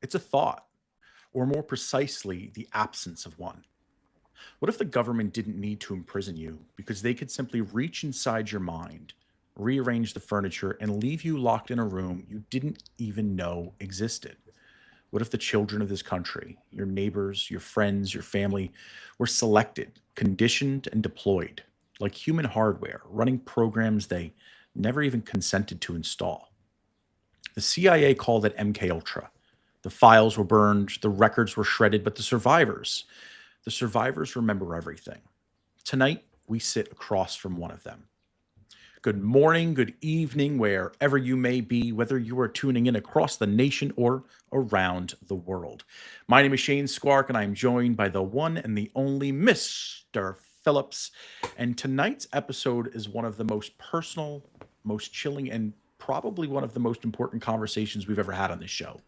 It's a thought, or more precisely, the absence of one. What if the government didn't need to imprison you because they could simply reach inside your mind, rearrange the furniture, and leave you locked in a room you didn't even know existed? What if the children of this country, your neighbors, your friends, your family, were selected, conditioned, and deployed like human hardware, running programs they never even consented to install? The CIA called it MK Ultra. The files were burned, the records were shredded, but the survivors remember everything. Tonight, we sit across from one of them. Good morning, good evening, wherever you may be, whether you are tuning in across the nation or around the world. My name is Shane Squark, and I'm joined by the one and the only Mr. Phillips. And tonight's episode is one of the most personal, most chilling, and probably one of the most important conversations we've ever had on this show.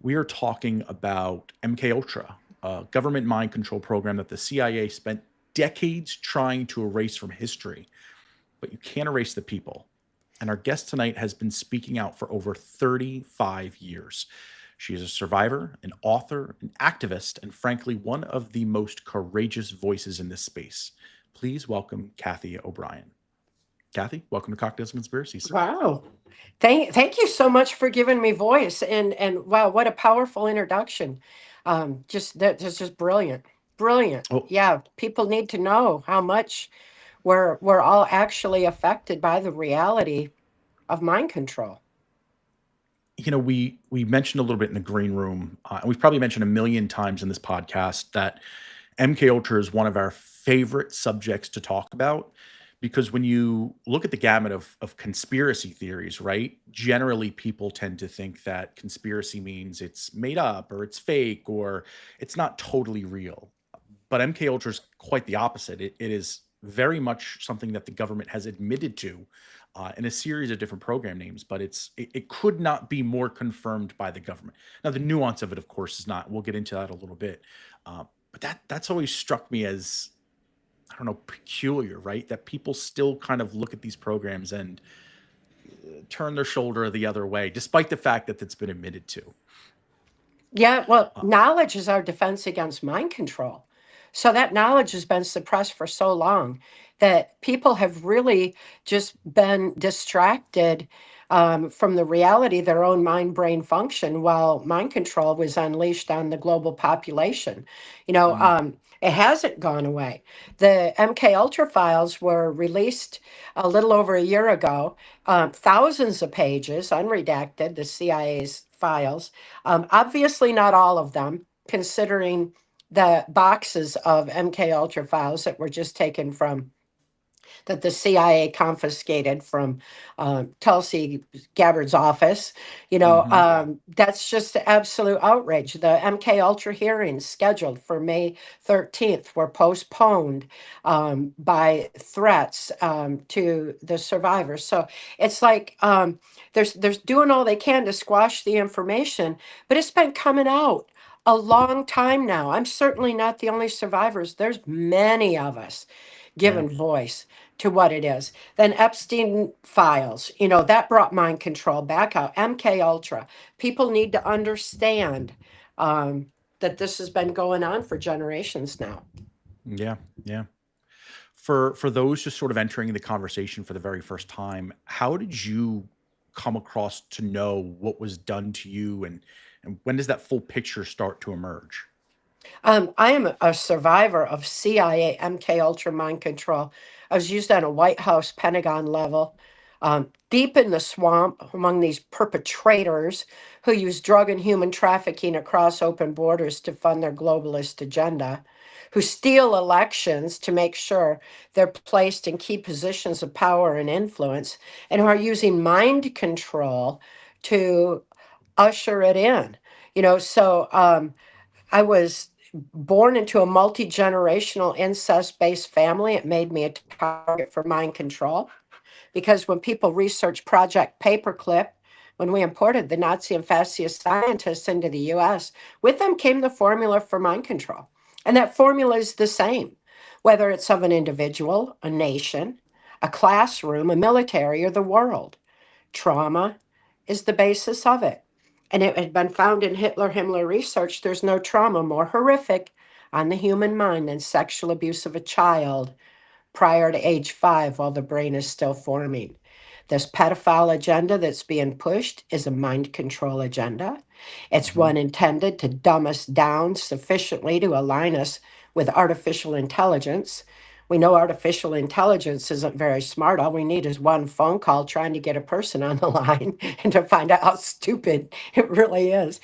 We are talking about MK Ultra, a government mind control program that the CIA spent decades trying to erase from history, but you can't erase the people. And our guest tonight has been speaking out for over 35 years. She is a survivor, an author, an activist, and frankly, one of the most courageous voices in this space. Please welcome Kathy O'Brien. Kathy, welcome to Cocktails and Conspiracies. Wow. Thank you so much for giving me voice and wow, what a powerful introduction. Just that's just brilliant. Brilliant. Oh, Yeah, people need to know how much we're all actually affected by the reality of mind control. we mentioned a little bit in the green room, and we've probably mentioned a million times in this podcast that MK Ultra is one of our favorite subjects to talk about because when you look at the gamut of conspiracy theories, right? Generally, people tend to think that conspiracy means it's made up or it's fake or it's not totally real. But MK Ultra is quite the opposite. It is very much something that the government has admitted to in a series of different program names, but it could not be more confirmed by the government. Now, the nuance of it, of course, is not. We'll get into that a little bit, but that's always struck me as, I don't know, peculiar, right? That people still kind of look at these programs and turn their shoulder the other way, despite the fact that it's been admitted to. Yeah, well, Uh, knowledge is our defense against mind control. So that knowledge has been suppressed for so long that people have really just been distracted from the reality of their own mind brain function while mind control was unleashed on the global population. mm, It hasn't gone away. The MK Ultra files were released a little over a year ago, thousands of pages, unredacted, the CIA's files. Obviously, not all of them, considering the boxes of MK Ultra files that were just taken from that the CIA confiscated from Tulsi Gabbard's office. mhm. That's just absolute outrage. The MK Ultra hearings scheduled for May 13th were postponed by threats to the survivors. So it's like there's doing all they can to squash the information, but it's been coming out a long time now. I'm certainly not the only survivors. There's many of us Yeah. given voice to what it is. Then Epstein files, that brought mind control back out. MK Ultra. People need to understand that this has been going on for generations now. Yeah. Yeah. For those just sort of entering the conversation for the very first time, how did you come across to know what was done to you, and when does that full picture start to emerge? I am a survivor of CIA MK Ultra mind control. I was used on a White House Pentagon level, deep in the swamp among these perpetrators who use drug and human trafficking across open borders to fund their globalist agenda, who steal elections to make sure they're placed in key positions of power and influence, and who are using mind control to usher it in. I was born into a multi generational incest based family. It made me a target for mind control because when people research Project Paperclip, when we imported the Nazi and fascist scientists into the US, with them came the formula for mind control. And that formula is the same, whether it's of an individual, a nation, a classroom, a military, or the world. Trauma is the basis of it. And it had been found in Hitler-Himmler research there's no trauma more horrific on the human mind than sexual abuse of a child prior to age 5 while the brain is still forming. This pedophile agenda that's being pushed is a mind control agenda. It's Hmm. one intended to dumb us down sufficiently to align us with artificial intelligence. We know artificial intelligence isn't very smart. All we need is one phone call trying to get a person on the line and to find out how stupid it really is.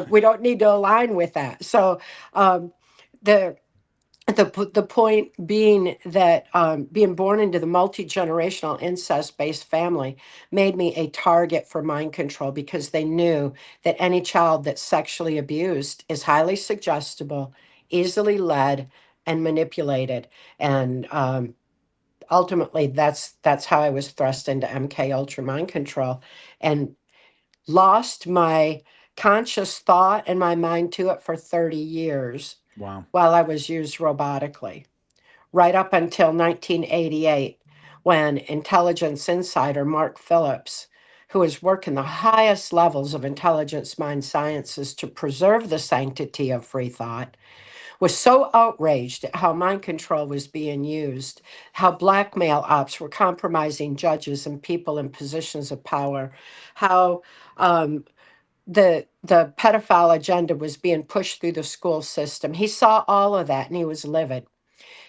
We don't need to align with that. So, the the point being that being born into the multi-generational incest-based family made me a target for mind control because they knew that any child that's sexually abused is highly suggestible, easily led, and manipulated. And ultimately, that's how I was thrust into MK Ultra mind control, and lost my conscious thought and my mind to it for 30 years Wow. while I was used robotically right up until 1988, when intelligence insider Mark Phillips, who is working the highest levels of intelligence mind sciences to preserve the sanctity of free thought, was so outraged at how mind control was being used, how blackmail ops were compromising judges and people in positions of power, how the pedophile agenda was being pushed through the school system. He saw all of that and he was livid.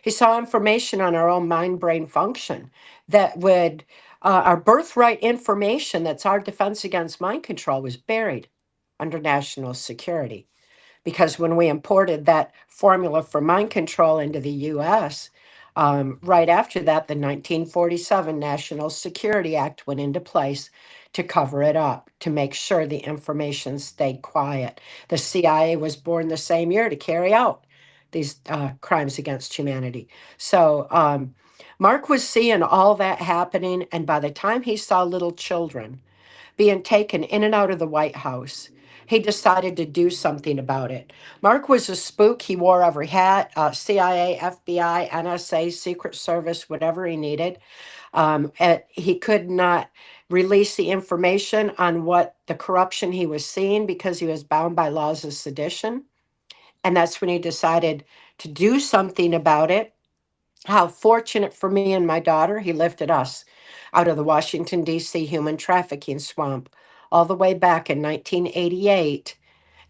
He saw information on our own mind brain function that would, our birthright information that's our defense against mind control was buried under national security. Because when we imported that formula for mind control into the US, right after that, the 1947 National Security Act went into place to cover it up, to make sure the information stayed quiet. The CIA was born the same year to carry out these crimes against humanity. So Mark was seeing all that happening, and by the time he saw little children being taken in and out of the White House, he decided to do something about it. Mark was a spook. He wore every hat, CIA, FBI, NSA, Secret Service, whatever he needed. He could not release the information on what the corruption he was seeing because he was bound by laws of sedition. And that's when he decided to do something about it. How fortunate for me and my daughter, he lifted us out of the Washington, D.C. human trafficking swamp all the way back in 1988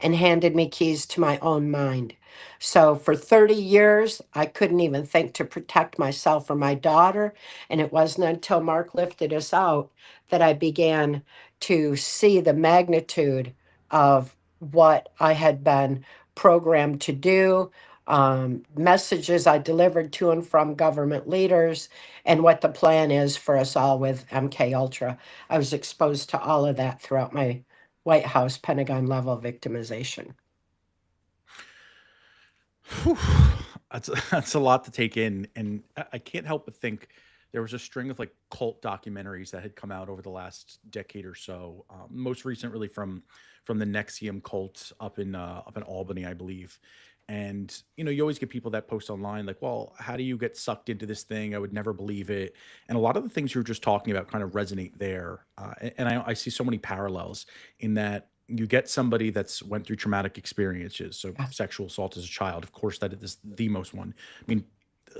and handed me keys to my own mind. So for 30 years, I couldn't even think to protect myself or my daughter. And it wasn't until Mark lifted us out that I began to see the magnitude of what I had been programmed to do, messages I delivered to and from government leaders, and what the plan is for us all with MK Ultra. I was exposed to all of that throughout my White House Pentagon level victimization. Whew. That's a lot to take in, and I can't help but think there was a string of like cult documentaries that had come out over the last decade or so. Most recent, really from the Nexium cult up in Albany, I believe. And you always get people that post online like, "Well, how do you get sucked into this thing? I would never believe it." And a lot of the things you're just talking about kind of resonate there, and I see so many parallels in that you get somebody that's went through traumatic experiences, so Yeah. sexual assault as a child, of course, that is the most one. I mean,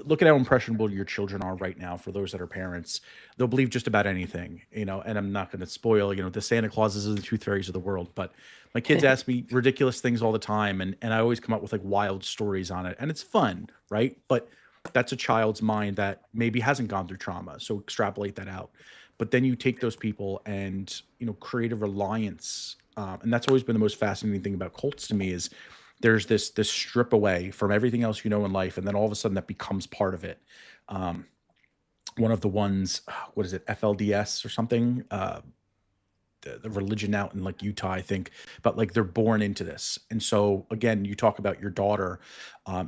look at how impressionable your children are right now. For those that are parents, they'll believe just about anything, and I'm not going to spoil, the Santa Clauses and the tooth fairies of the world, but my kids ask me ridiculous things all the time, and I always come up with like wild stories on it, and it's fun, right? But that's a child's mind that maybe hasn't gone through trauma, so extrapolate that out. But then you take those people and create a reliance, and that's always been the most fascinating thing about cults to me is there's this strip away from everything else in life, and then all of a sudden that becomes part of it. Um, One of the ones, what is it, FLDS or something? The religion out in like Utah, I think, but like they're born into this. And so again, you talk about your daughter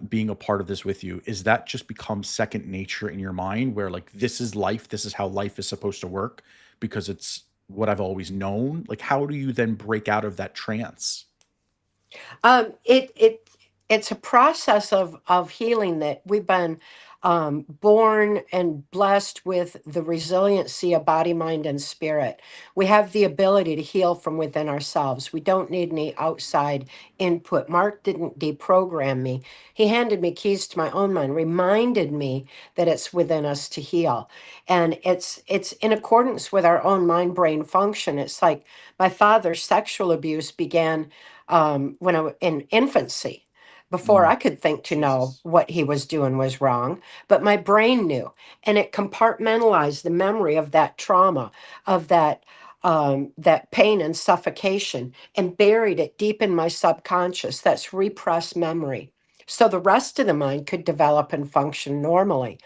being a part of this with you. Is that just become second nature in your mind, where like this is life, this is how life is supposed to work because it's what I've always known? Like, how do you then break out of that trance? It it's a process of healing that we've been born and blessed with the resiliency of body, mind, and spirit. We have the ability to heal from within ourselves. We don't need any outside input. Mark didn't deprogram me. He handed me keys to my own mind, reminded me that it's within us to heal. And it's in accordance with our own mind brain function. It's like my father's sexual abuse began when I was in infancy, before Mm, I could think to know Jesus. what he was doing was wrong. But my brain knew, and it compartmentalized the memory of that trauma, of that pain and suffocation, and buried it deep in my subconscious. That's repressed memory. So the rest of the mind could develop and function normally.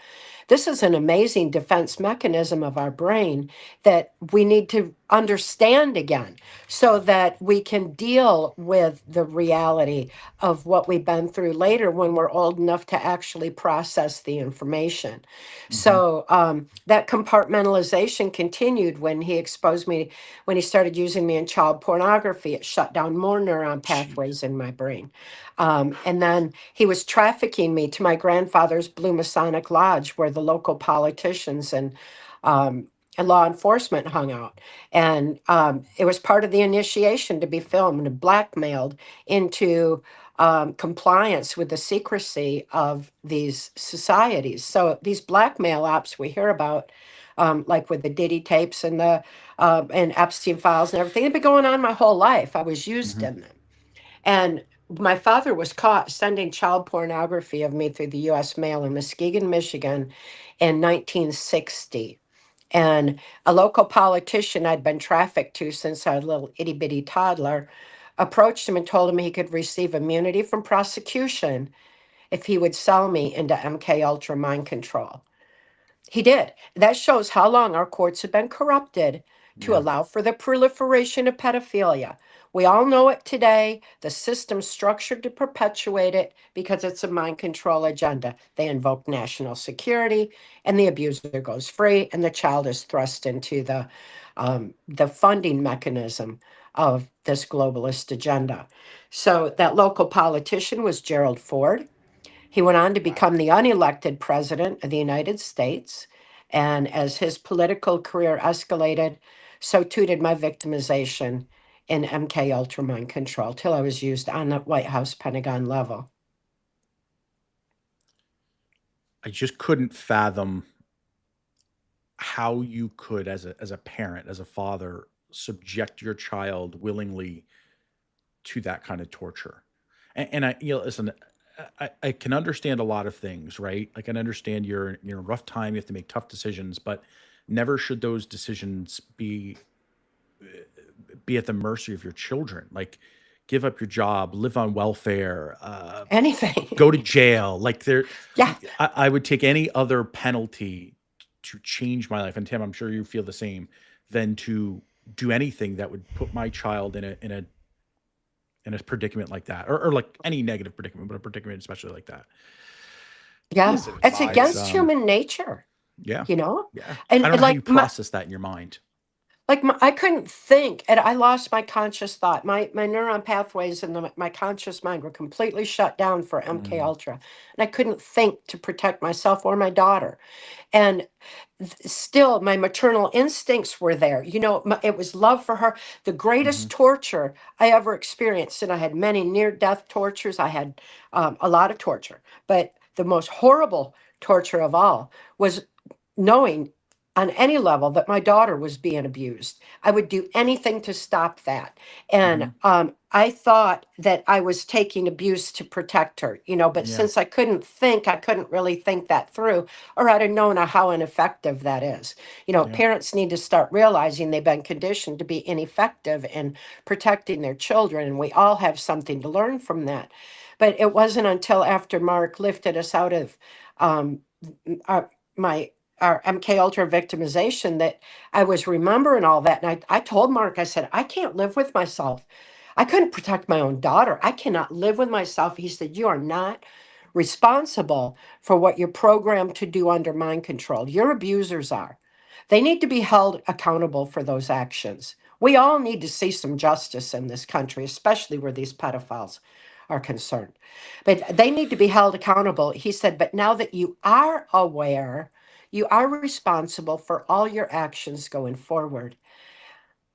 This is an amazing defense mechanism of our brain that we need to understand again so that we can deal with the reality of what we've been through later when we're old enough to actually process the information. Hmm. So that compartmentalization continued when he exposed me, when he started using me in child pornography. It shut down more neuron Jeez. pathways in my brain. And then he was trafficking me to my grandfather's Blue Masonic Lodge, where the local politicians um, and law enforcement hung out. And it was part of the initiation to be filmed and blackmailed into compliance with the secrecy of these societies. So these blackmail apps we hear about, like with the Diddy tapes and the and Epstein files and everything, they've been going on my whole life. I was used Hmm. in them. And my father was caught sending child pornography of me through the U.S. mail in Muskegon, Michigan in 1960. And a local politician I'd been trafficked to since I was a little itty bitty toddler approached him and told him he could receive immunity from prosecution if he would sell me into MK Ultra mind control. He did. That shows how long our courts have been corrupted to Yeah. allow for the proliferation of pedophilia. We all know it today. The system's structured to perpetuate it because it's a mind control agenda. They invoke national security, and the abuser goes free, and the child is thrust into the funding mechanism of this globalist agenda. So that local politician was Gerald Ford. He went on to Wow. become the unelected president of the United States. And as his political career escalated, so too did my victimization in MK Ultra mind control till I was used on the White House Pentagon level. I just couldn't fathom how you could, as a parent, as a father, subject your child willingly to that kind of torture. And I, listen, I can understand a lot of things, right? I can understand you're in a rough time, you have to make tough decisions, but never should those decisions be at the mercy of your children. Like, give up your job, live on welfare, Anything. go to jail. Like, Yeah. I would take any other penalty to change my life. And Tim, I'm sure you feel the same, than to do anything that would put my child in a predicament like that, or like any negative predicament, but a predicament especially like that. Yeah. Yes, it It's It's against human nature, yeah, you know? yeah. I And don't know how you like my process that in your mind. I couldn't think, and I lost my conscious thought. My neuron pathways in my conscious mind were completely shut down for MK Mm, Ultra, and I couldn't think to protect myself or my daughter. And still, my maternal instincts were there. It was love for her. The hmm. greatest torture I ever experienced, and I had many near-death tortures. I had a lot of torture, but the most horrible torture of all was knowing on any level that my daughter was being abused. I would do anything to stop that. And Hmm. I thought that I was taking abuse to protect her, but Yeah, since I couldn't think, I couldn't really think that through, or I'd have known how ineffective that is. yeah, Parents need to start realizing they've been conditioned to be ineffective in protecting their children, and we all have something to learn from that. But it wasn't until after Mark lifted us out of um, our, my our MK Ultra victimization that I was remembering all that. And I told Mark, I said, I can't live with myself. I couldn't protect my own daughter. I cannot live with myself. He said, you are not responsible for what you're programmed to do under mind control. Your abusers are. They need to be held accountable for those actions. We all need to see some justice in this country, especially where these pedophiles are concerned. But they need to be held accountable. He said, but now that you are aware, you are responsible for all your actions going forward.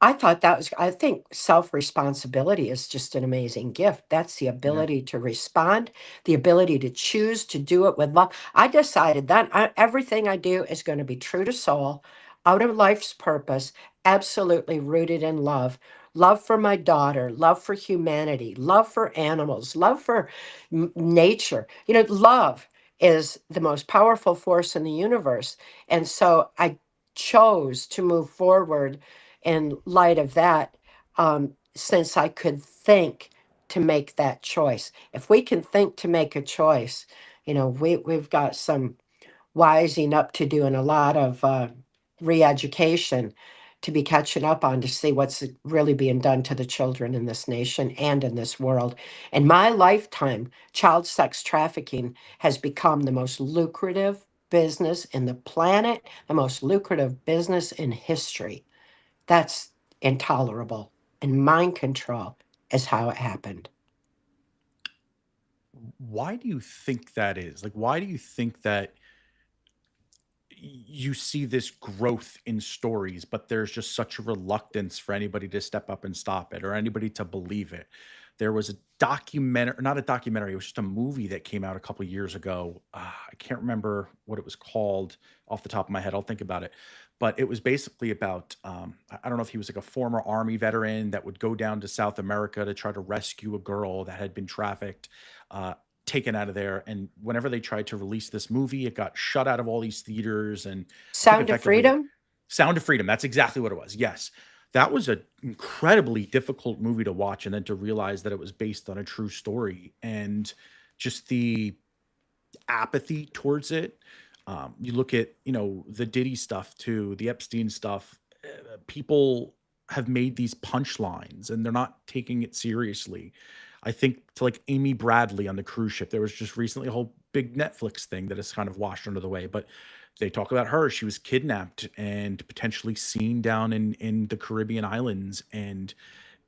I thought that was, I think self responsibility is just an amazing gift. That's the Yeah. ability to respond, the ability to choose to do it with love. I decided that everything I do is going to be true to soul, out of life's purpose, absolutely rooted in love. Love for my daughter, love for humanity, love for animals, love for nature. You know, love is the most powerful force in the universe. And so I chose to move forward in light of that, since I could think to make that choice. If we can think to make a choice, you know, we've got some wising up to do and a lot of re-education to be catching up on to see what's really being done to the children in this nation and in this world. In my lifetime, child sex trafficking has become the most lucrative business in the planet, the most lucrative business in history. That's intolerable. And mind control is how it happened. Why do you think that is? Like, why do you think that you see this growth in stories, but there's just such a reluctance for anybody to step up and stop it or anybody to believe it? There was a documentary, not a documentary, it was just a movie that came out a couple years ago. I can't remember what it was called off the top of my head. I'll think about it. But it was basically about, I don't know if he was like a former army veteran that would go down to South America to try to rescue a girl that had been trafficked. Uh, Taken out of there. And whenever they tried to release this movie, it got shut out of all these theaters. And I think Sound of effectively freedom? Sound of Freedom. That's exactly what it was. Yes. That was an incredibly difficult movie to watch. And then to realize that it was based on a true story and just the apathy towards it. You look at, the Diddy stuff too, the Epstein stuff. People have made these punchlines and they're not taking it seriously. I think to like Amy Bradley on the cruise ship, there was just recently a whole big Netflix thing that has kind of washed under the way. But they talk about her. She was kidnapped and potentially seen down in the Caribbean islands, and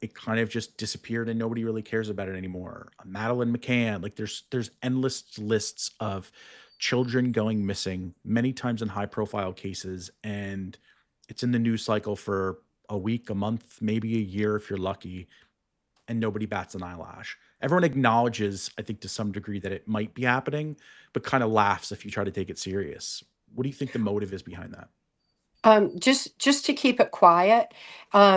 it kind of just disappeared, and nobody really cares about it anymore. Madeline McCann, like there's endless lists of children going missing, many times in high profile cases, and it's in the news cycle for a week, a month, maybe a year if you're lucky, and nobody bats an eyelash. Everyone acknowledges, I think, to some degree that it might be happening, but kind of laughs if you try to take it serious. What do you think the motive is behind that? Just to keep it quiet.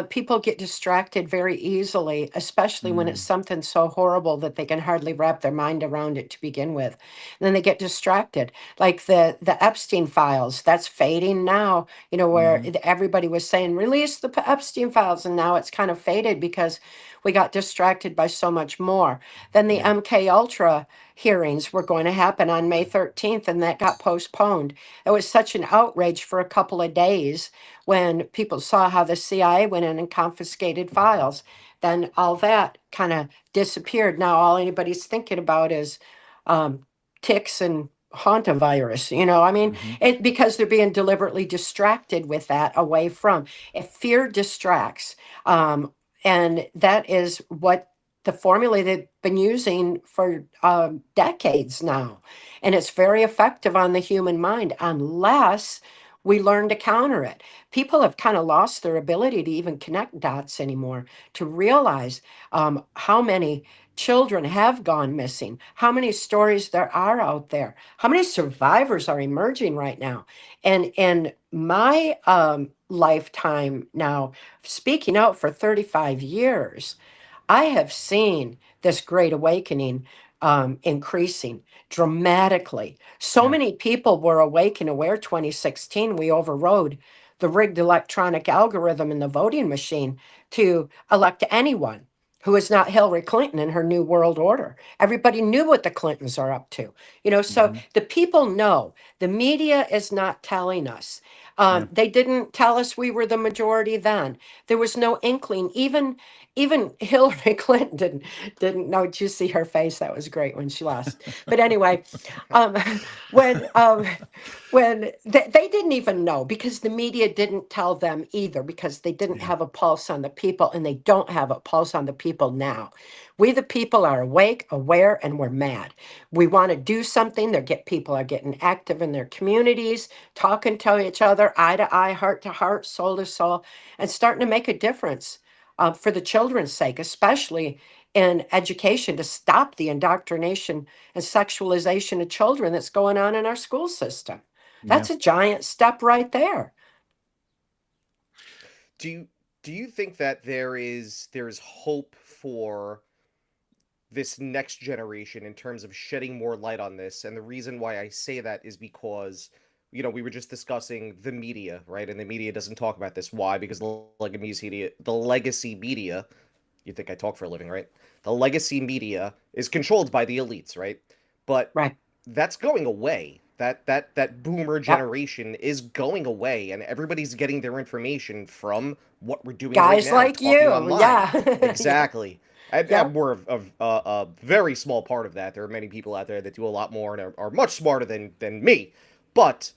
People get distracted very easily, especially when it's Mm, something so horrible that they can hardly wrap their mind around it to begin with. And then they get distracted. Like the Epstein files, that's fading now. You know, where mhm, everybody was saying release the Epstein files, and now it's kind of faded because we got distracted by so much more. Then the yeah, MK Ultra hearings were going to happen on May 13th, and that got postponed. It was such an outrage for a couple of days when people saw how the CIA went in and confiscated files. Then all that kind of disappeared. Now all anybody's thinking about is um, ticks and hantavirus. You know, I mean, mhm, it because they're being deliberately distracted with that away from. If fear distracts, and that is what the formula they've been using for decades now. And it's very effective on the human mind unless we learn to counter it. People have kind of lost their ability to even connect dots anymore, to realize how many children have gone missing, how many stories there are out there, how many survivors are emerging right now. And in my lifetime now, speaking out for 35 years, I have seen this great awakening increasing dramatically. So yeah, many people were awake and aware. 2016, we overrode the rigged electronic algorithm in the voting machine to elect anyone who is not Hillary Clinton in her new world order. Everybody knew what the Clintons are up to. You know, so mhm, the people know. The media is not telling us. yeah, They didn't tell us we were the majority then. There was no inkling. Even even Hillary Clinton didn't know. Did you see her face? That was great when she lost. But anyway, um, when they didn't even know, because the media didn't tell them either, because they didn't Yeah. have a pulse on the people, and they don't have a pulse on the people now. We the people are awake, aware, and we're mad. We want to do something. People are getting active in their communities, talking to each other, eye to eye, heart to heart, soul to soul, and starting to make a difference, for the children's sake, especially in education, to stop the indoctrination and sexualization of children that's going on in our school system. Yeah. That's a giant step right there. Do you do you think that there's hope for this next generation in terms of shedding more light on this? And the reason why I say that is because, we were just discussing the media, right? And the media doesn't talk about this. Why? Because the legacy media, you think I talk for a living, right? The legacy media is controlled by the elites, right? But Right. that's going away. That boomer Yep. generation is going away, and everybody's getting their information from what we're doing right Guys now, like talking you. online. Yeah. Yeah. Exactly. I'm Yep. more of a very small part of that. There are many people out there that do a lot more and are much smarter than me. But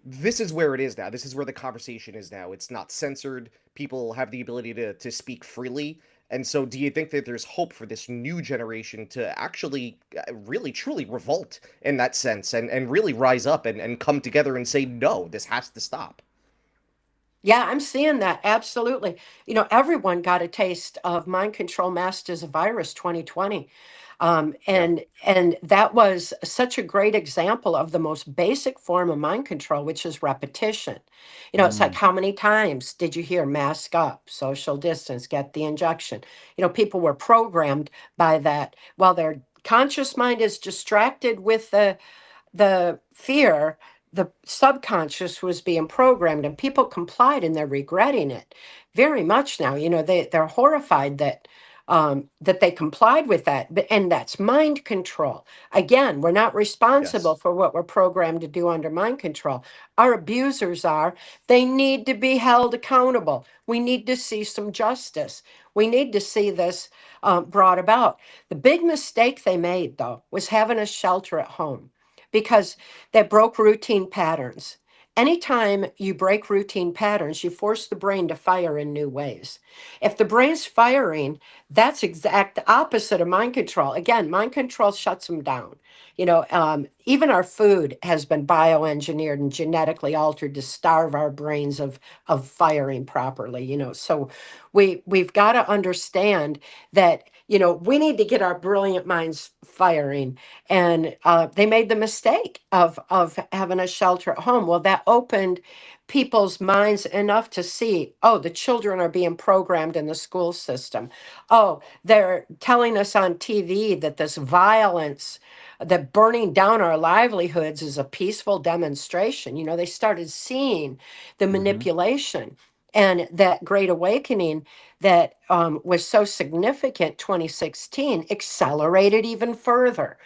this is where it is now. This is where the conversation is now. It's not censored. People have the ability to speak freely. And so, do you think that there's hope for this new generation to actually really, truly revolt in that sense and really rise up and come together and say, no, this has to stop? Yeah, I'm seeing that. Absolutely. Everyone got a taste of Mind Control Masters of Virus 2020. Yeah. And that was such a great example of the most basic form of mind control, which is repetition. It's like, Mm. how many times did you hear mask up, social distance, get the injection? People were programmed by that, while their conscious mind is distracted with the fear. The subconscious was being programmed, and people complied, and they're regretting it very much now. They're horrified that they complied with that. And that's mind control. Again, we're not responsible Yes. for what we're programmed to do under mind control. Our abusers are. They need to be held accountable. We need to see some justice. We need to see this brought about. The big mistake they made, though, was having a shelter at home, because they broke routine patterns. Anytime you break routine patterns, you force the brain to fire in new ways. If the brain's firing, that's exact opposite of mind control. Again, mind control shuts them down. Even our food has been bioengineered and genetically altered to starve our brains of firing properly. So we've got to understand that we need to get our brilliant minds firing. And they made the mistake of having a shelter at home. Well, that opened people's minds enough to see, oh, the children are being programmed in the school system. Oh, they're telling us on TV that this violence, that burning down our livelihoods is a peaceful demonstration. They started seeing the Hmm. manipulation. And that great awakening that was so significant, 2016, accelerated even further.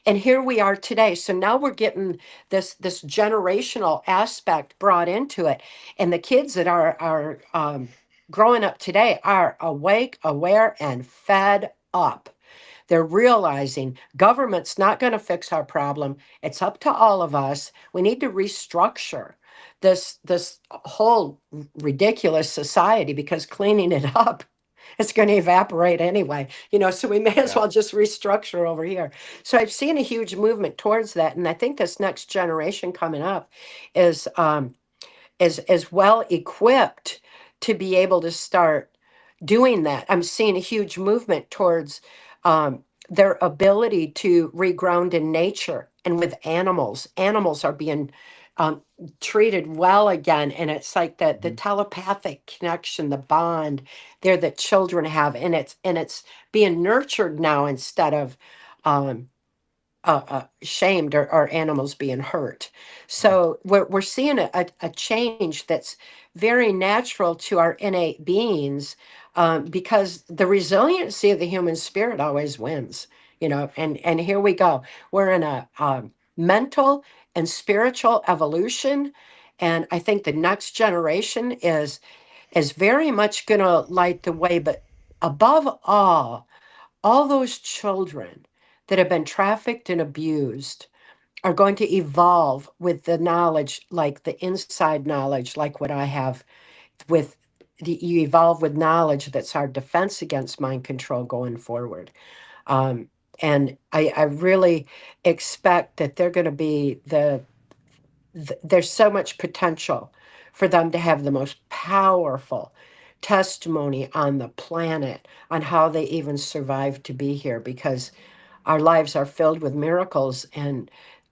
And here we are today. So now we're getting this generational aspect brought into it. And the kids that are growing up today are awake, aware, and fed up. They're realizing government's not going to fix our problem. It's up to all of us. We need to restructure this whole ridiculous society, because cleaning it up, it's going to evaporate anyway. So we may as Yeah. well just restructure over here. So I've seen a huge movement towards that, and I think this next generation coming up is is well equipped to be able to start doing that. I'm seeing a huge movement towards their ability to reground in nature and with animals. Animals are being um, treated well again, and it's like that the Hmm. telepathic connection, the bond there that children have, and it's being nurtured now instead of um, shamed, or animals being hurt. Yeah. So we're seeing a change that's very natural to our innate beings, because the resiliency of the human spirit always wins. And here we go. We're in a mental and spiritual evolution, and I think the next generation is very much going to light the way, but above all those children that have been trafficked and abused are going to evolve with the knowledge, like the inside knowledge, like what I have with you evolve with knowledge that's our defense against mind control going forward. Um, and I really expect that they're going to be there's so much potential for them to have the most powerful testimony on the planet on how they even survived to be here, because our lives are filled with miracles,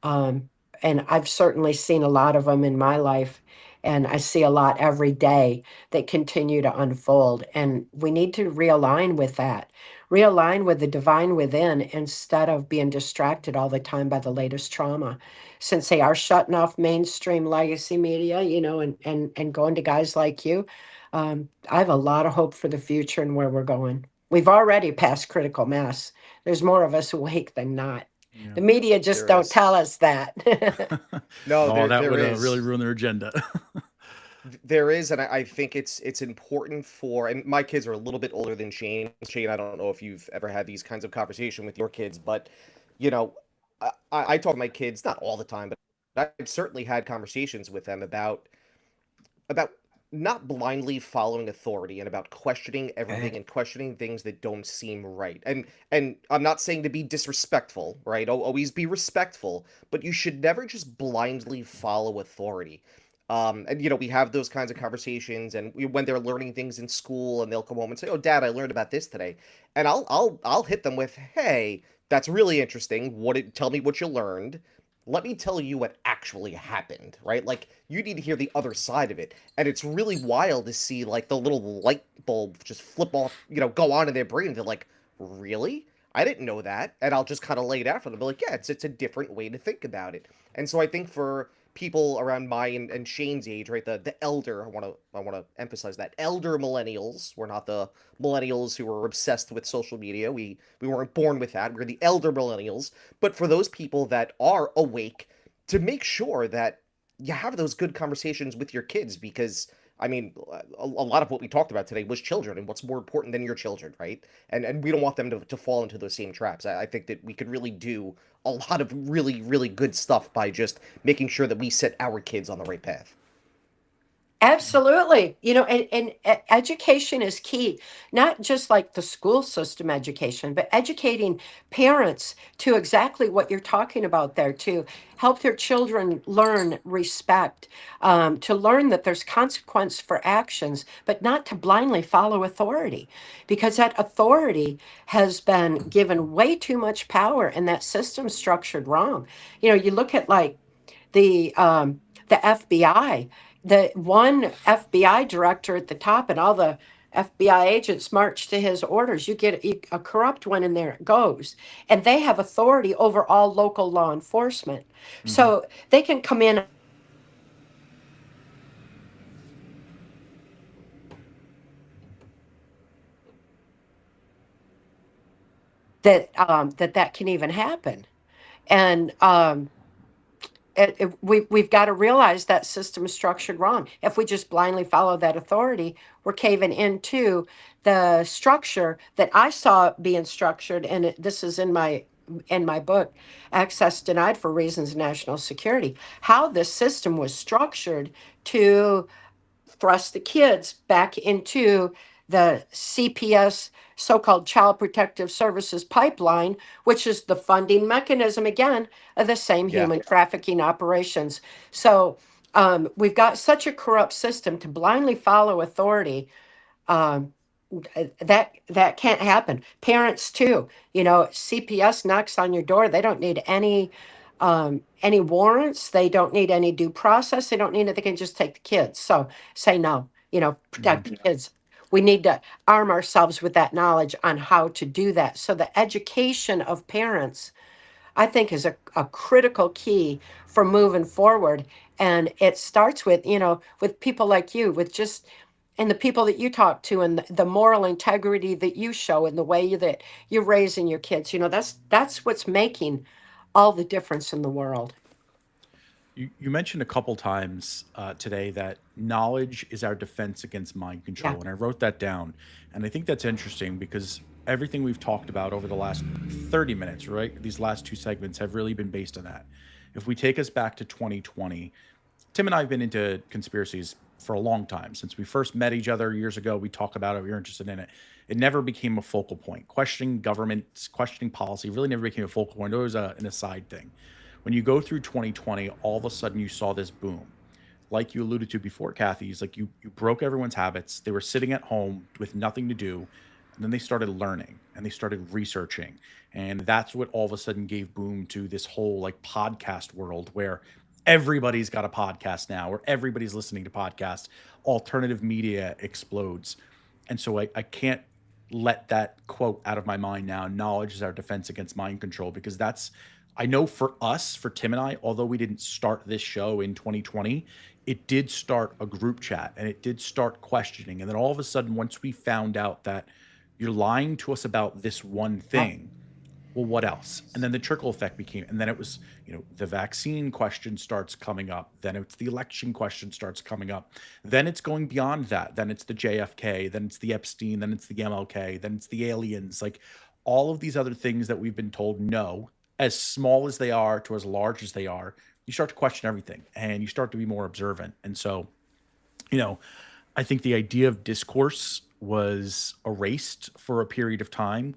um, and I've certainly seen a lot of them in my life, and I see a lot every day that continue to unfold, and we need to realign with that, realign with the divine within, instead of being distracted all the time by the latest trauma, since they are shutting off mainstream legacy media, and going to guys like you. I have a lot of hope for the future and where we're going. We've already passed critical mass. There's more of us awake than not. Yeah. The media just There don't is. tell us that. No, Oh, that there would is. really ruin their agenda. There is, and I think it's important for, and my kids are a little bit older than Shane. Shane, I don't know if you've ever had these kinds of conversation with your kids, but you know, I talk to my kids not all the time, but I've certainly had conversations with them about not blindly following authority and about questioning everything Right. and questioning things that don't seem right. And I'm not saying to be disrespectful, right? Always be respectful, but you should never just blindly follow authority. And we have those kinds of conversations, and when they're learning things in school, and they'll come home and say, "Oh, Dad, I learned about this today," and I'll hit them with, "Hey, that's really interesting. Tell me what you learned. Let me tell you what actually happened," right? Like, you need to hear the other side of it. And it's really wild to see, like, the little light bulb just flip off, go on in their brain. They're like, really? I didn't know that. And I'll just kind of lay it out for them. Be like, yeah, it's a different way to think about it. And so I think for people around my and Shane's age, right, the elder, I want to emphasize that, elder millennials. We're not the millennials who are obsessed with social media. We weren't born with that. We're the elder millennials. But for those people that are awake, to make sure that you have those good conversations with your kids, because I mean, a lot of what we talked about today was children and what's more important than your children, right? And we don't want them to fall into those same traps. I think that we could really do a lot of really, really good stuff by just making sure that we set our kids on the right path. Absolutely. Education is key, not just like the school system education, but educating parents to exactly what you're talking about there, to help their children learn respect, to learn that there's consequence for actions, but not to blindly follow authority, because that authority has been given way too much power and that system structured wrong. You look at like the FBI, the one FBI director at the top, and all the FBI agents march to his orders. You get a corrupt one, and there it goes. And they have authority over all local law enforcement. Mhm. So they can come in that can even happen. And we've got to realize that system is structured wrong. If we just blindly follow that authority, we're caving into the structure that I saw being structured, and this is in my book, Access Denied for Reasons of National Security. How this system was structured to thrust the kids back into the CPS, so-called Child Protective Services pipeline, which is the funding mechanism, again, of the same Yeah. human trafficking operations. So we've got such a corrupt system to blindly follow authority. Um, that can't happen. Parents too. CPS knocks on your door. They don't need any warrants. They don't need any due process. They don't need it. They can just take the kids. So say no. Protect Mhm. the kids. We need to arm ourselves with that knowledge on how to do that. So the education of parents, I think, is a critical key for moving forward. And it starts with people like you, with just and the people that you talk to, and the moral integrity that you show, and the way that you're raising your kids. That's what's making all the difference in the world. You mentioned a couple times today that knowledge is our defense against mind Yeah, control, and I wrote that down. And I think that's interesting because everything we've talked about over the last 30 minutes, right? These last two segments have really been based on that. If we take us back to 2020, Tim and I have been into conspiracies for a long time. Since we first met each other years ago, we talk about it, we were interested in it. It never became a focal point. Questioning government, questioning policy really never became a focal point. It was an aside thing. When you go through 2020, all of a sudden you saw this boom. Like you alluded to before, Kathy, is like you broke everyone's habits. They were sitting at home with nothing to do. And then they started learning and they started researching. And that's what all of a sudden gave boom to this whole like podcast world where everybody's got a podcast now, or everybody's listening to podcasts. Alternative media explodes. And so I can't let that quote out of my mind now. Knowledge is our defense against mind control, because that's, I know for us, for Tim and I, although we didn't start this show in 2020, it did start a group chat and it did start questioning. And then all of a sudden, once we found out that you're lying to us about this one yeah. thing, well, what else? And then the trickle effect became, and then it was, the vaccine question starts coming up. Then it's the election question starts coming up. Then it's going beyond that. Then it's the JFK. Then it's the Epstein. Then it's the MLK. Then it's the aliens. Like all of these other things that we've been told no, as small as they are to as large as they are, you start to question everything and you start to be more observant. And so, you know, I think the idea of discourse was erased for a period of time.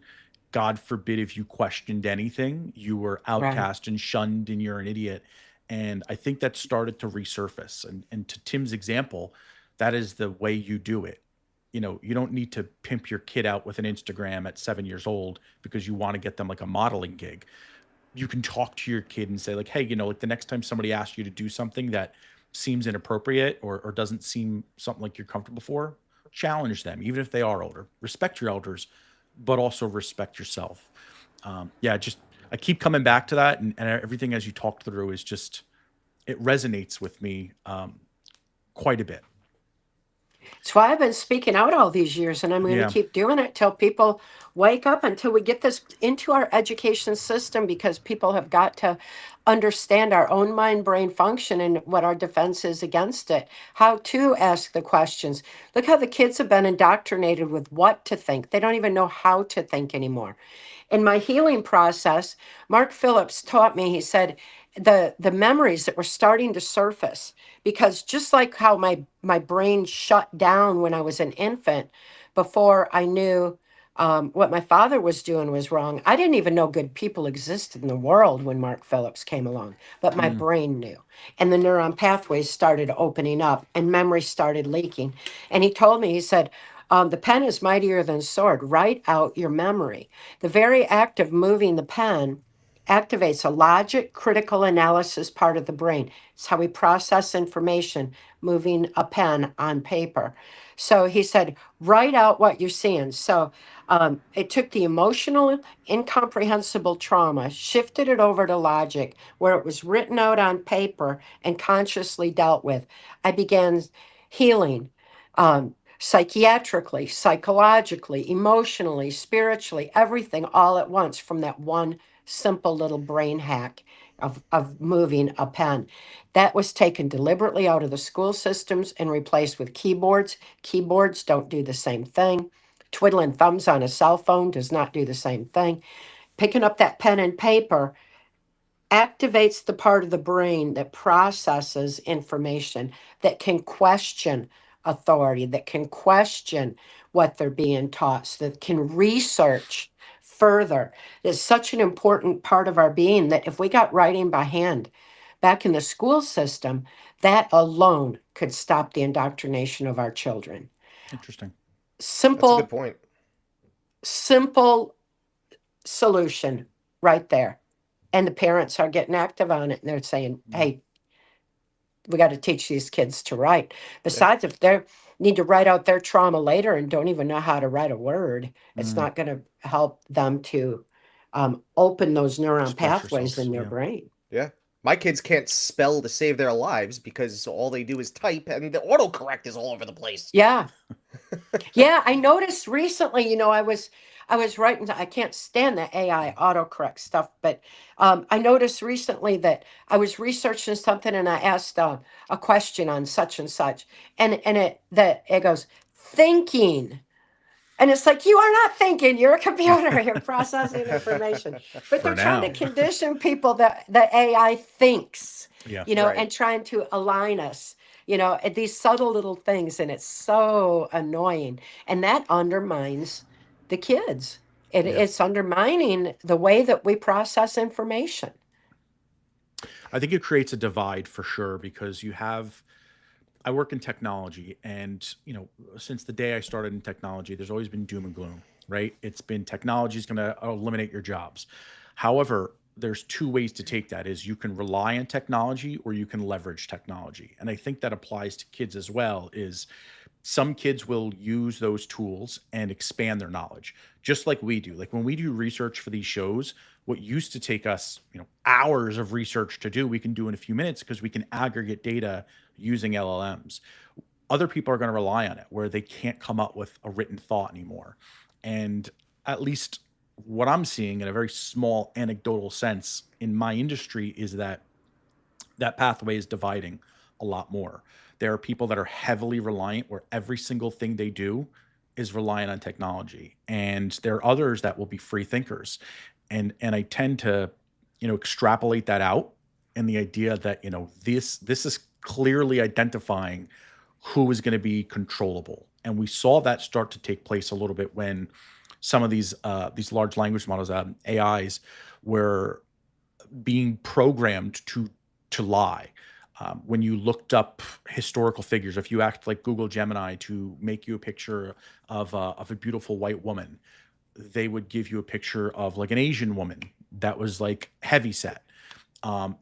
God forbid if you questioned anything, you were Right. outcast and shunned and you're an idiot. And I think that started to resurface. And to Tim's example, that is the way you do it. You don't need to pimp your kid out with an Instagram at 7 years old because you want to get them like a modeling gig. You can talk to your kid and say, like, hey, like the next time somebody asks you to do something that seems inappropriate or doesn't seem something like you're comfortable for, challenge them, even if they are older. Respect your elders, but also respect yourself. Yeah, just I keep coming back to that, and everything as you talked through is just it resonates with me quite a bit. That's why I've been speaking out all these years, and I'm going to Yeah. keep doing it till people wake up, until we get this into our education system, because people have got to understand our own mind brain function and what our defense is against it, how to ask the questions. Look how the kids have been indoctrinated with what to think. They don't even know how to think anymore. In my healing process, Mark Phillips taught me, he said, the memories that were starting to surface, because just like how my brain shut down when I was an infant, before I knew what my father was doing was wrong. I didn't even know good people existed in the world when Mark Phillips came along, but my Mm, brain knew. And the neuron pathways started opening up and memory started leaking. And he told me, he said, the pen is mightier than sword. Write out your memory. The very act of moving the pen activates a logic critical analysis part of the brain. It's how we process information, moving a pen on paper. So he said, write out what you're seeing. So it took the emotional, incomprehensible trauma, shifted it over to logic, where it was written out on paper and consciously dealt with. I began healing. Psychiatrically, psychologically, emotionally, spiritually, everything all at once from that one simple little brain hack of moving a pen. That was taken deliberately out of the school systems and replaced with keyboards. Keyboards don't do the same thing. Twiddling thumbs on a cell phone does not do the same thing. Picking up that pen and paper activates the part of the brain that processes information, that can question authority, that can question what they're being taught, so that can research further. It's such an important part of our being that if we got writing by hand back in the school system, that alone could stop the indoctrination of our children. interesting. That's a good Simple, point. simple solution right there. And the parents are getting active on it, and they're saying, Mm, hey, we got to teach these kids to write. Yeah. Besides, if they need to write out their trauma later and don't even know how to write a word, it's mm, not going to help them to open those neuron express pathways yourselves. in their Yeah. brain. Yeah. My kids can't spell to save their lives because all they do is type and the autocorrect is all over the place. Yeah. Yeah, I noticed recently, I was writing, I can't stand the AI autocorrect stuff, but I noticed recently that I was researching something and I asked a question on such and such, and it goes thinking. And it's like, you are not thinking, you're a computer, you're processing information. But For they're trying to now. condition people that the AI thinks, Yeah. Right. and trying to align us, at these subtle little things. And it's so annoying. And that undermines the kids. Yeah. It's undermining the way that we process information. I think it creates a divide for sure because I work in technology and, since the day I started in technology, there's always been doom and gloom, right? It's been technology is going to eliminate your jobs. However, there's two ways to take that is you can rely on technology or you can leverage technology. And I think that applies to kids as well is some kids will use those tools and expand their knowledge just like we do. Like when we do research for these shows, what used to take us hours of research to do, we can do in a few minutes because we can aggregate data using LLMs. Other people are going to rely on it where they can't come up with a written thought anymore. And at least what I'm seeing in a very small anecdotal sense in my industry is that that pathway is dividing a lot more. There are people that are heavily reliant where every single thing they do is reliant on technology. And there are others that will be free thinkers. And I tend to, extrapolate that out and the idea that, this is clearly identifying who is going to be controllable. And we saw that start to take place a little bit when some of these large language models, AIs, were being programmed to lie. When you looked up historical figures, if you act like Google Gemini to make you a picture of a beautiful white woman, they would give you a picture of like an Asian woman that was like heavy set.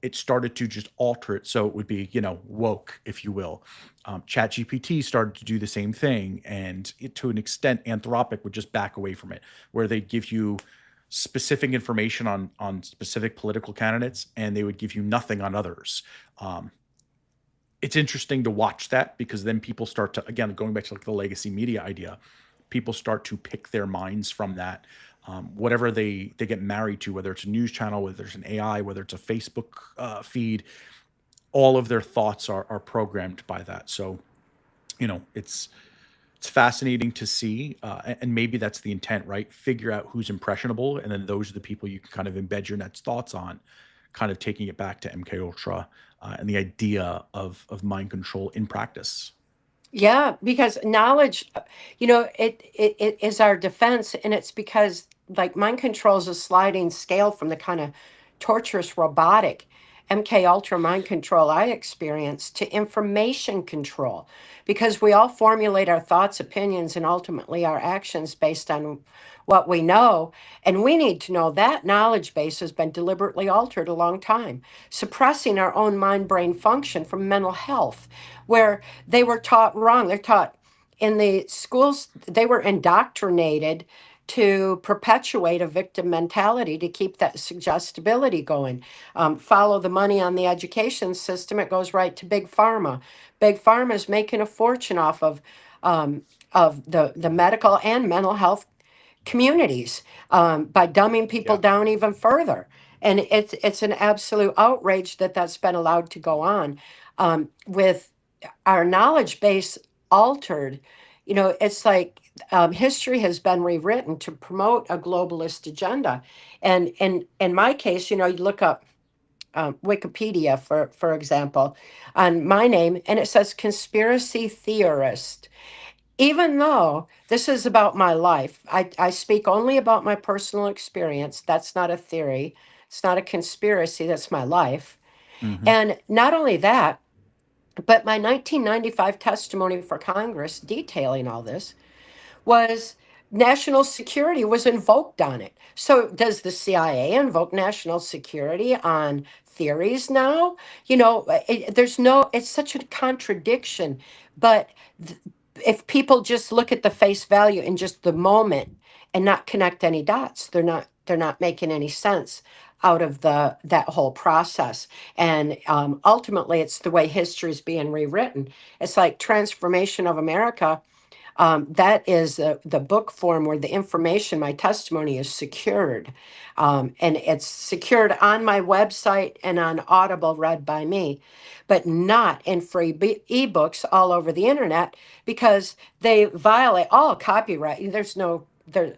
It started to just alter it so it would be, woke, if you will. ChatGPT started to do the same thing, and to an extent, Anthropic would just back away from it, where they'd give you specific information on specific political candidates, and they would give you nothing on others. Um, it's interesting to watch that because then people start to, again, going back to like the legacy media idea, people start to pick their minds from that. Whatever they get married to, whether it's a news channel, whether it's an AI, whether it's a Facebook feed, all of their thoughts are programmed by that. So, it's fascinating to see, and maybe that's the intent, right? Figure out who's impressionable, and then those are the people you can kind of embed your next thoughts on, kind of taking it back to MK Ultra and the idea of mind control in practice. Yeah, because knowledge, it is our defense, and it's because like mind control is a sliding scale from the kind of torturous robotic MK Ultra mind control I experienced to information control, because we all formulate our thoughts, opinions, and ultimately our actions based on what we know, and we need to know that knowledge base has been deliberately altered a long time, suppressing our own mind brain function from mental health, where they were taught wrong. They're taught in the schools, they were indoctrinated to perpetuate a victim mentality to keep that suggestibility going. Follow the money on the education system, it goes right to big pharma. Big pharma is making a fortune off of the medical and mental health communities by dumbing people Yeah. down even further. And it's an absolute outrage that that's been allowed to go on with our knowledge base altered. It's like history has been rewritten to promote a globalist agenda. And in my case, you look up Wikipedia, for example, on my name, and it says conspiracy theorist. Even though this is about my life, I speak only about my personal experience. That's not a theory. It's not a conspiracy. That's my life. Hmm. And not only that, but my 1995 testimony for Congress detailing all this was national security was invoked on it. So does the CIA invoke national security on theories now? There's no, it's such a contradiction. But if people just look at the face value in just the moment and not connect any dots, they're not making any sense out of that whole process. And ultimately, it's the way history is being rewritten. It's like transformation of America. That is the book form where the information, my testimony, is secured. And it's secured on my website and on Audible, read by me, but not in free ebooks all over the internet, because they violate all copyright. There's no Doesn't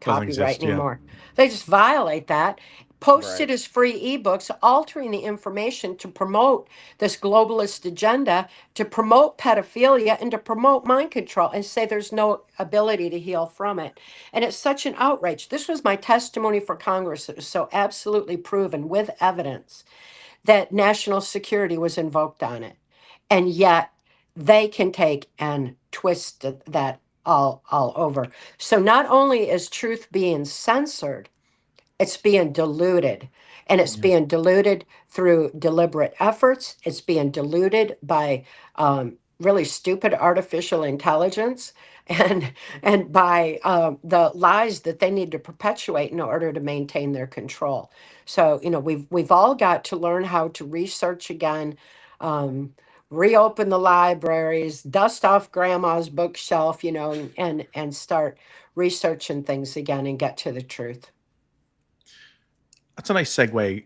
copyright exist. Yeah. anymore. They just violate that. Post Right. it as free ebooks, altering the information to promote this globalist agenda, to promote pedophilia, and to promote mind control, and say there's no ability to heal from it. And it's such an outrage. This was my testimony for Congress. It was so absolutely proven with evidence that national security was invoked on it. And yet they can take and twist that all over. So not only is truth being censored, it's being diluted. And it's Yeah. being diluted through deliberate efforts. It's being diluted by really stupid artificial intelligence, and by the lies that they need to perpetuate in order to maintain their control. So, we've all got to learn how to research again, um, reopen the libraries, dust off grandma's bookshelf, and start researching things again and get to the truth. That's a nice segue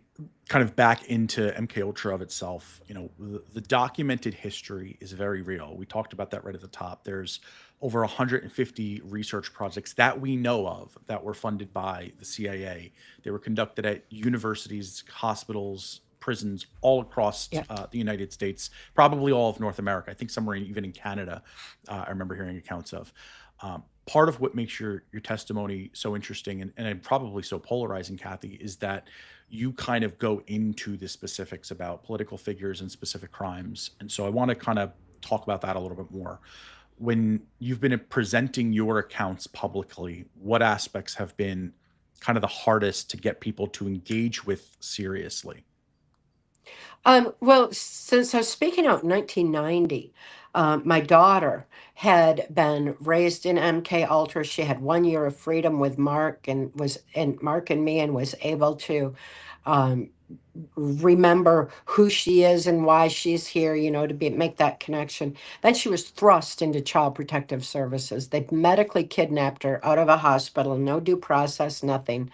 kind of back into MK Ultra of itself. The documented history is very real. We talked about that right at the top. There's over 150 research projects that we know of that were funded by the CIA. They were conducted at universities, hospitals, prisons all across Yeah. the United States, probably all of North America. I think somewhere even in Canada, I remember hearing accounts of. Part of what makes your testimony so interesting and probably so polarizing, Kathy, is that you kind of go into the specifics about political figures and specific crimes. And so I want to kind of talk about that a little bit more. When you've been presenting your accounts publicly, what aspects have been kind of the hardest to get people to engage with seriously? Well, since I was speaking out in 1990, my daughter had been raised in MK Ultra. She had 1 year of freedom with Mark and me, and was able to um, remember who she is and why she's here, to make that connection. Then she was thrust into Child Protective Services. They medically kidnapped her out of a hospital, no due process, nothing.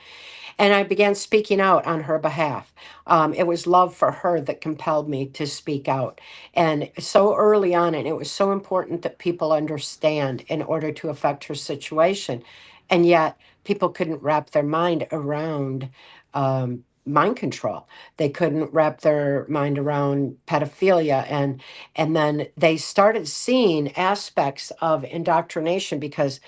And I began speaking out on her behalf. It was love for her that compelled me to speak out. And so early on, and it was so important that people understand in order to affect her situation. And yet, people couldn't wrap their mind around mind control. They couldn't wrap their mind around pedophilia, and then they started seeing aspects of indoctrination, because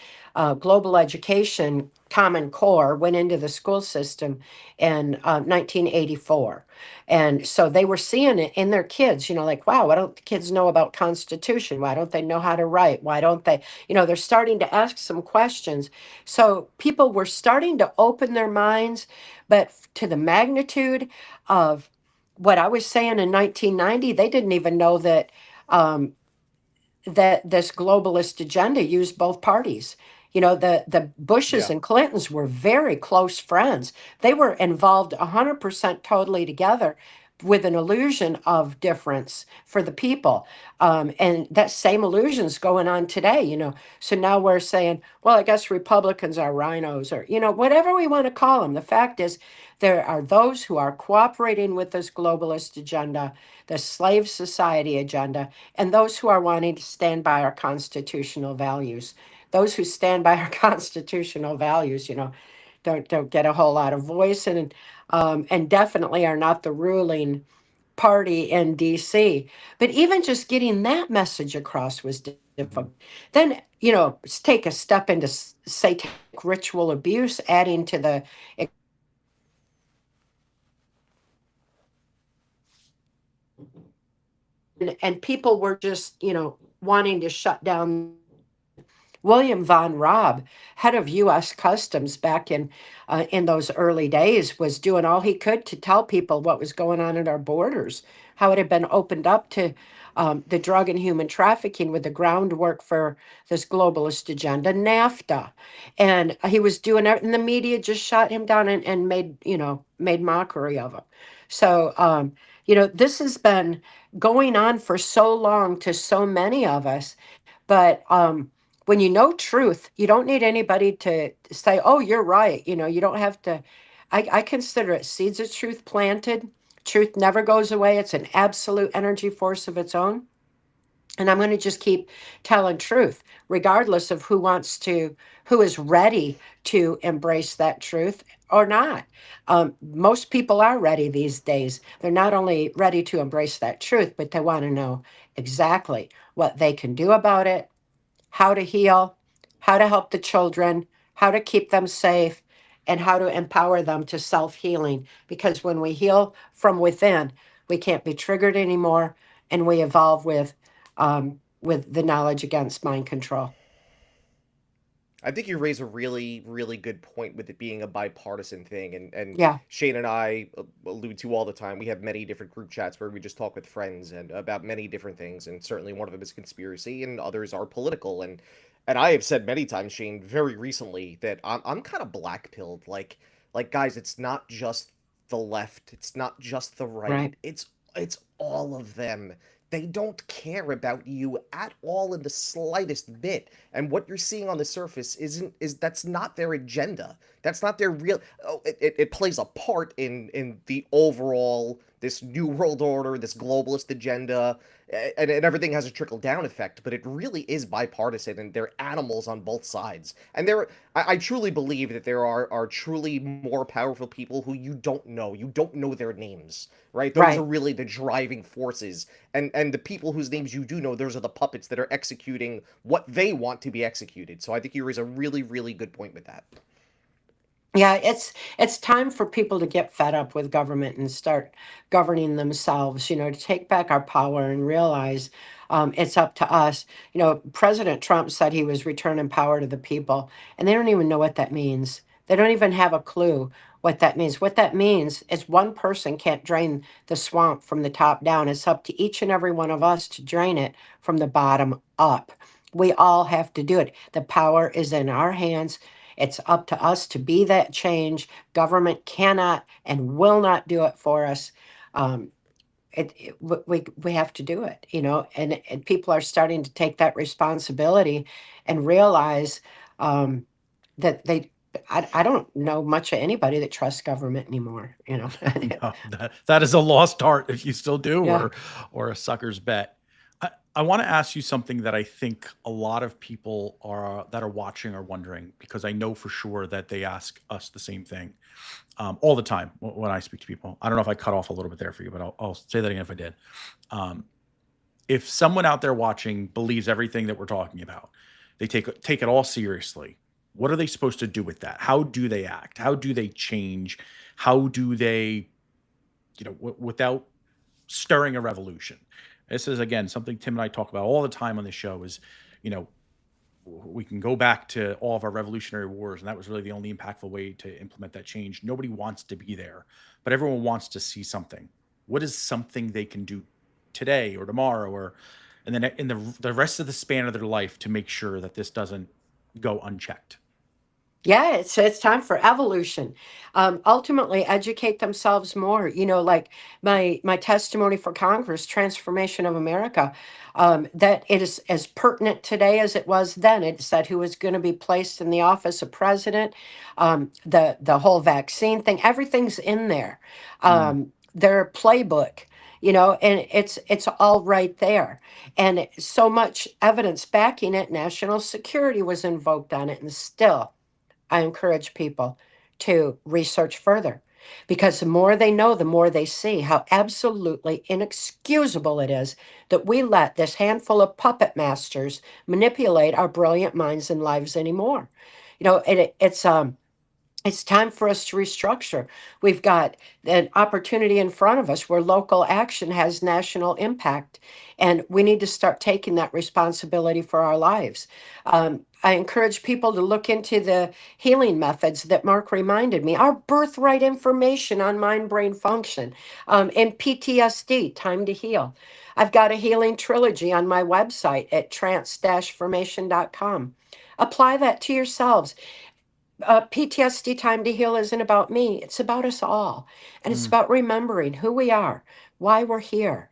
global education Common Core went into the school system in 1984. And so they were seeing it in their kids, like, wow, why don't the kids know about Constitution? Why don't they know how to write? Why don't they, they're starting to ask some questions. So people were starting to open their minds, but to the magnitude of what I was saying in 1990, they didn't even know um, that this globalist agenda used both parties. The Bushes Yeah. and Clintons were very close friends. They were involved 100% totally together, with an illusion of difference for the people. And that same illusion's going on today, So now we're saying, well, I guess Republicans are rhinos, or, whatever we want to call them. The fact is, there are those who are cooperating with this globalist agenda, the slave society agenda, and those who are wanting to stand by our constitutional values. Those who stand by our constitutional values, don't get a whole lot of voice, and definitely are not the ruling party in DC. But even just getting that message across was difficult. Then, take a step into satanic ritual abuse, adding to the, and people were just, wanting to shut down. William von Raab, head of U.S. Customs back in those early days, was doing all he could to tell people what was going on at our borders, how it had been opened up to the drug and human trafficking, with the groundwork for this globalist agenda, NAFTA. And he was doing it, and the media just shot him down, and made mockery of him. So, this has been going on for so long to so many of us, but when you know truth, you don't need anybody to say, oh, you're right. You don't have to. I consider it seeds of truth planted. Truth never goes away. It's an absolute energy force of its own. And I'm going to just keep telling truth, regardless of who is ready to embrace that truth or not. Most people are ready these days. They're not only ready to embrace that truth, but they want to know exactly what they can do about it, how to heal, how to help the children, how to keep them safe, and how to empower them to self healing. Because when we heal from within, we can't be triggered anymore, and we evolve with the knowledge against mind control. I think you raise a really, really good point with it being a bipartisan thing, and Yeah, Shane and I allude to all the time. We have many different group chats where we just talk with friends and about many different things, and certainly one of them is conspiracy, and others are political. And I have said many times, Shane, very recently that I'm kind of black pilled. Like guys, it's not just the left, it's not just the right, right, it's all of them. They don't care about you at all in the slightest bit, and what you're seeing on the surface is that's not their agenda. That's not their real. Oh, it plays a part in the overall this new world order, this globalist agenda, and everything has a trickle down effect. But it really is bipartisan, and they're animals on both sides. And I truly believe that there are truly more powerful people who you don't know. You don't know their names, right? Those are right. really the driving forces, and the people whose names you do know, those are the puppets that are executing what they want to be executed. So I think you raise a really, really good point with that. Yeah, it's time for people to get fed up with government and start governing themselves, to take back our power and realize it's up to us. President Trump said he was returning power to the people, and they don't even know what that means. They don't even have a clue what that means. What that means is one person can't drain the swamp from the top down. It's up to each and every one of us to drain it from the bottom up. We all have to do it. The power is in our hands. It's up to us to be that change. Government cannot and will not do it for us. Um, we have to do it, and people are starting to take that responsibility and realize um, that I don't know much of anybody that trusts government anymore. No, that is a lost art if you still do, Yeah. or a sucker's bet. I want to ask you something that I think a lot of people are that are watching are wondering, because I know for sure that they ask us the same thing all the time when I speak to people. I don't know if I cut off a little bit there for you, but I'll say that again if I did. Um, if someone out there watching believes everything that we're talking about, they take it all seriously. What are they supposed to do with that? How do they act? How do they change? How do they, without stirring a revolution? This is again something Tim and I talk about all the time on the show. Is you know we can go back to all of our revolutionary wars, and that was really the only impactful way to implement that change. Nobody wants to be there, but everyone wants to see something. What is something they can do today or tomorrow, or and then in the rest of the span of their life to make sure that this doesn't go unchecked? Yeah, it's time for evolution. Ultimately, educate themselves more. Like my testimony for Congress, Transformation of America, that it is as pertinent today as it was then. It said who was going to be placed in the office of president, the whole vaccine thing, everything's in there. Mm, Their playbook. And it's all right there, and so much evidence backing it. National security was invoked on it, and still I encourage people to research further, because the more they know, the more they see how absolutely inexcusable it is that we let this handful of puppet masters manipulate our brilliant minds and lives anymore. It's time for us to restructure. We've got an opportunity in front of us where local action has national impact, and we need to start taking that responsibility for our lives. I encourage people to look into the healing methods that Mark reminded me, our birthright information on mind brain function, and PTSD, time to heal. I've got a healing trilogy on my website at trance-formation.com. Apply that to yourselves. PTSD Time to Heal isn't about me, it's about us all. And it's mm, about remembering who we are, why we're here.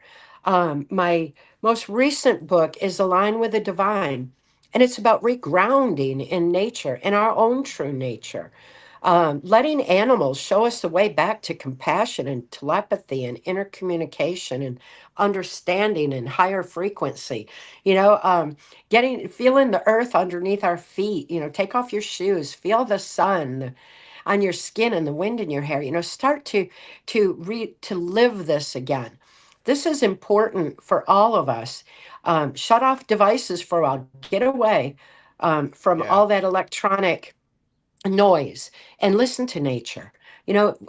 My most recent book is Align with the Divine. And it's about regrounding in nature, in our own true nature. Letting animals show us the way back to compassion and telepathy and intercommunication and understanding and higher frequency. Feeling the earth underneath our feet. Take off your shoes, feel the sun on your skin and the wind in your hair. Start to live this again. This is important for all of us. Shut off devices for a while. Get away from Yeah. all that electronic noise and listen to nature.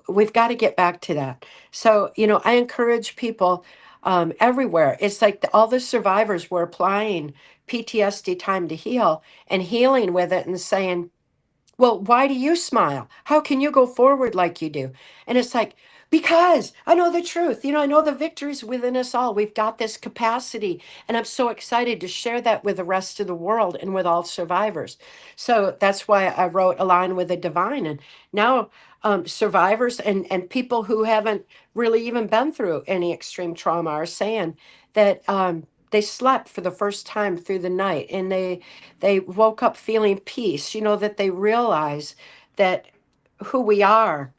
We've got to get back to that. So, I encourage people everywhere. It's like all the survivors were applying PTSD time to heal and healing with it and saying, well, why do you smile? How can you go forward like you do? And it's like, because I know the truth. I know the victories within us all. We've got this capacity. And I'm so excited to share that with the rest of the world and with all survivors. So that's why I wrote Align with the Divine. And now survivors and people who haven't really even been through any extreme trauma are saying that they slept for the first time through the night and they woke up feeling peace, that they realize that who we are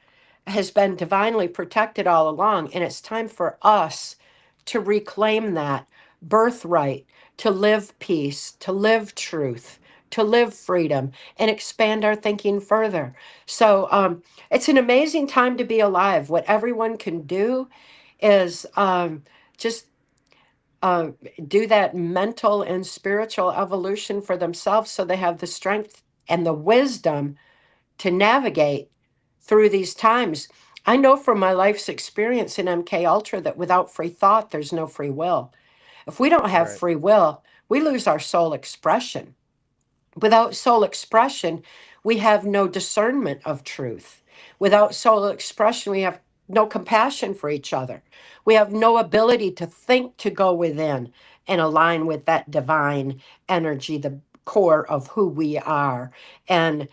has been divinely protected all along. And it's time for us to reclaim that birthright, to live peace, to live truth, to live freedom, and expand our thinking further. So it's an amazing time to be alive. What everyone can do is just uh, do that mental and spiritual evolution for themselves so they have the strength and the wisdom to navigate through these times. I know from my life's experience in MK Ultra that without free thought, there's no free will. If we don't have Right. free will, we lose our soul expression. Without soul expression, we have no discernment of truth. Without soul expression, we have no compassion for each other. We have no ability to think to go within and align with that divine energy, the core of who we are, and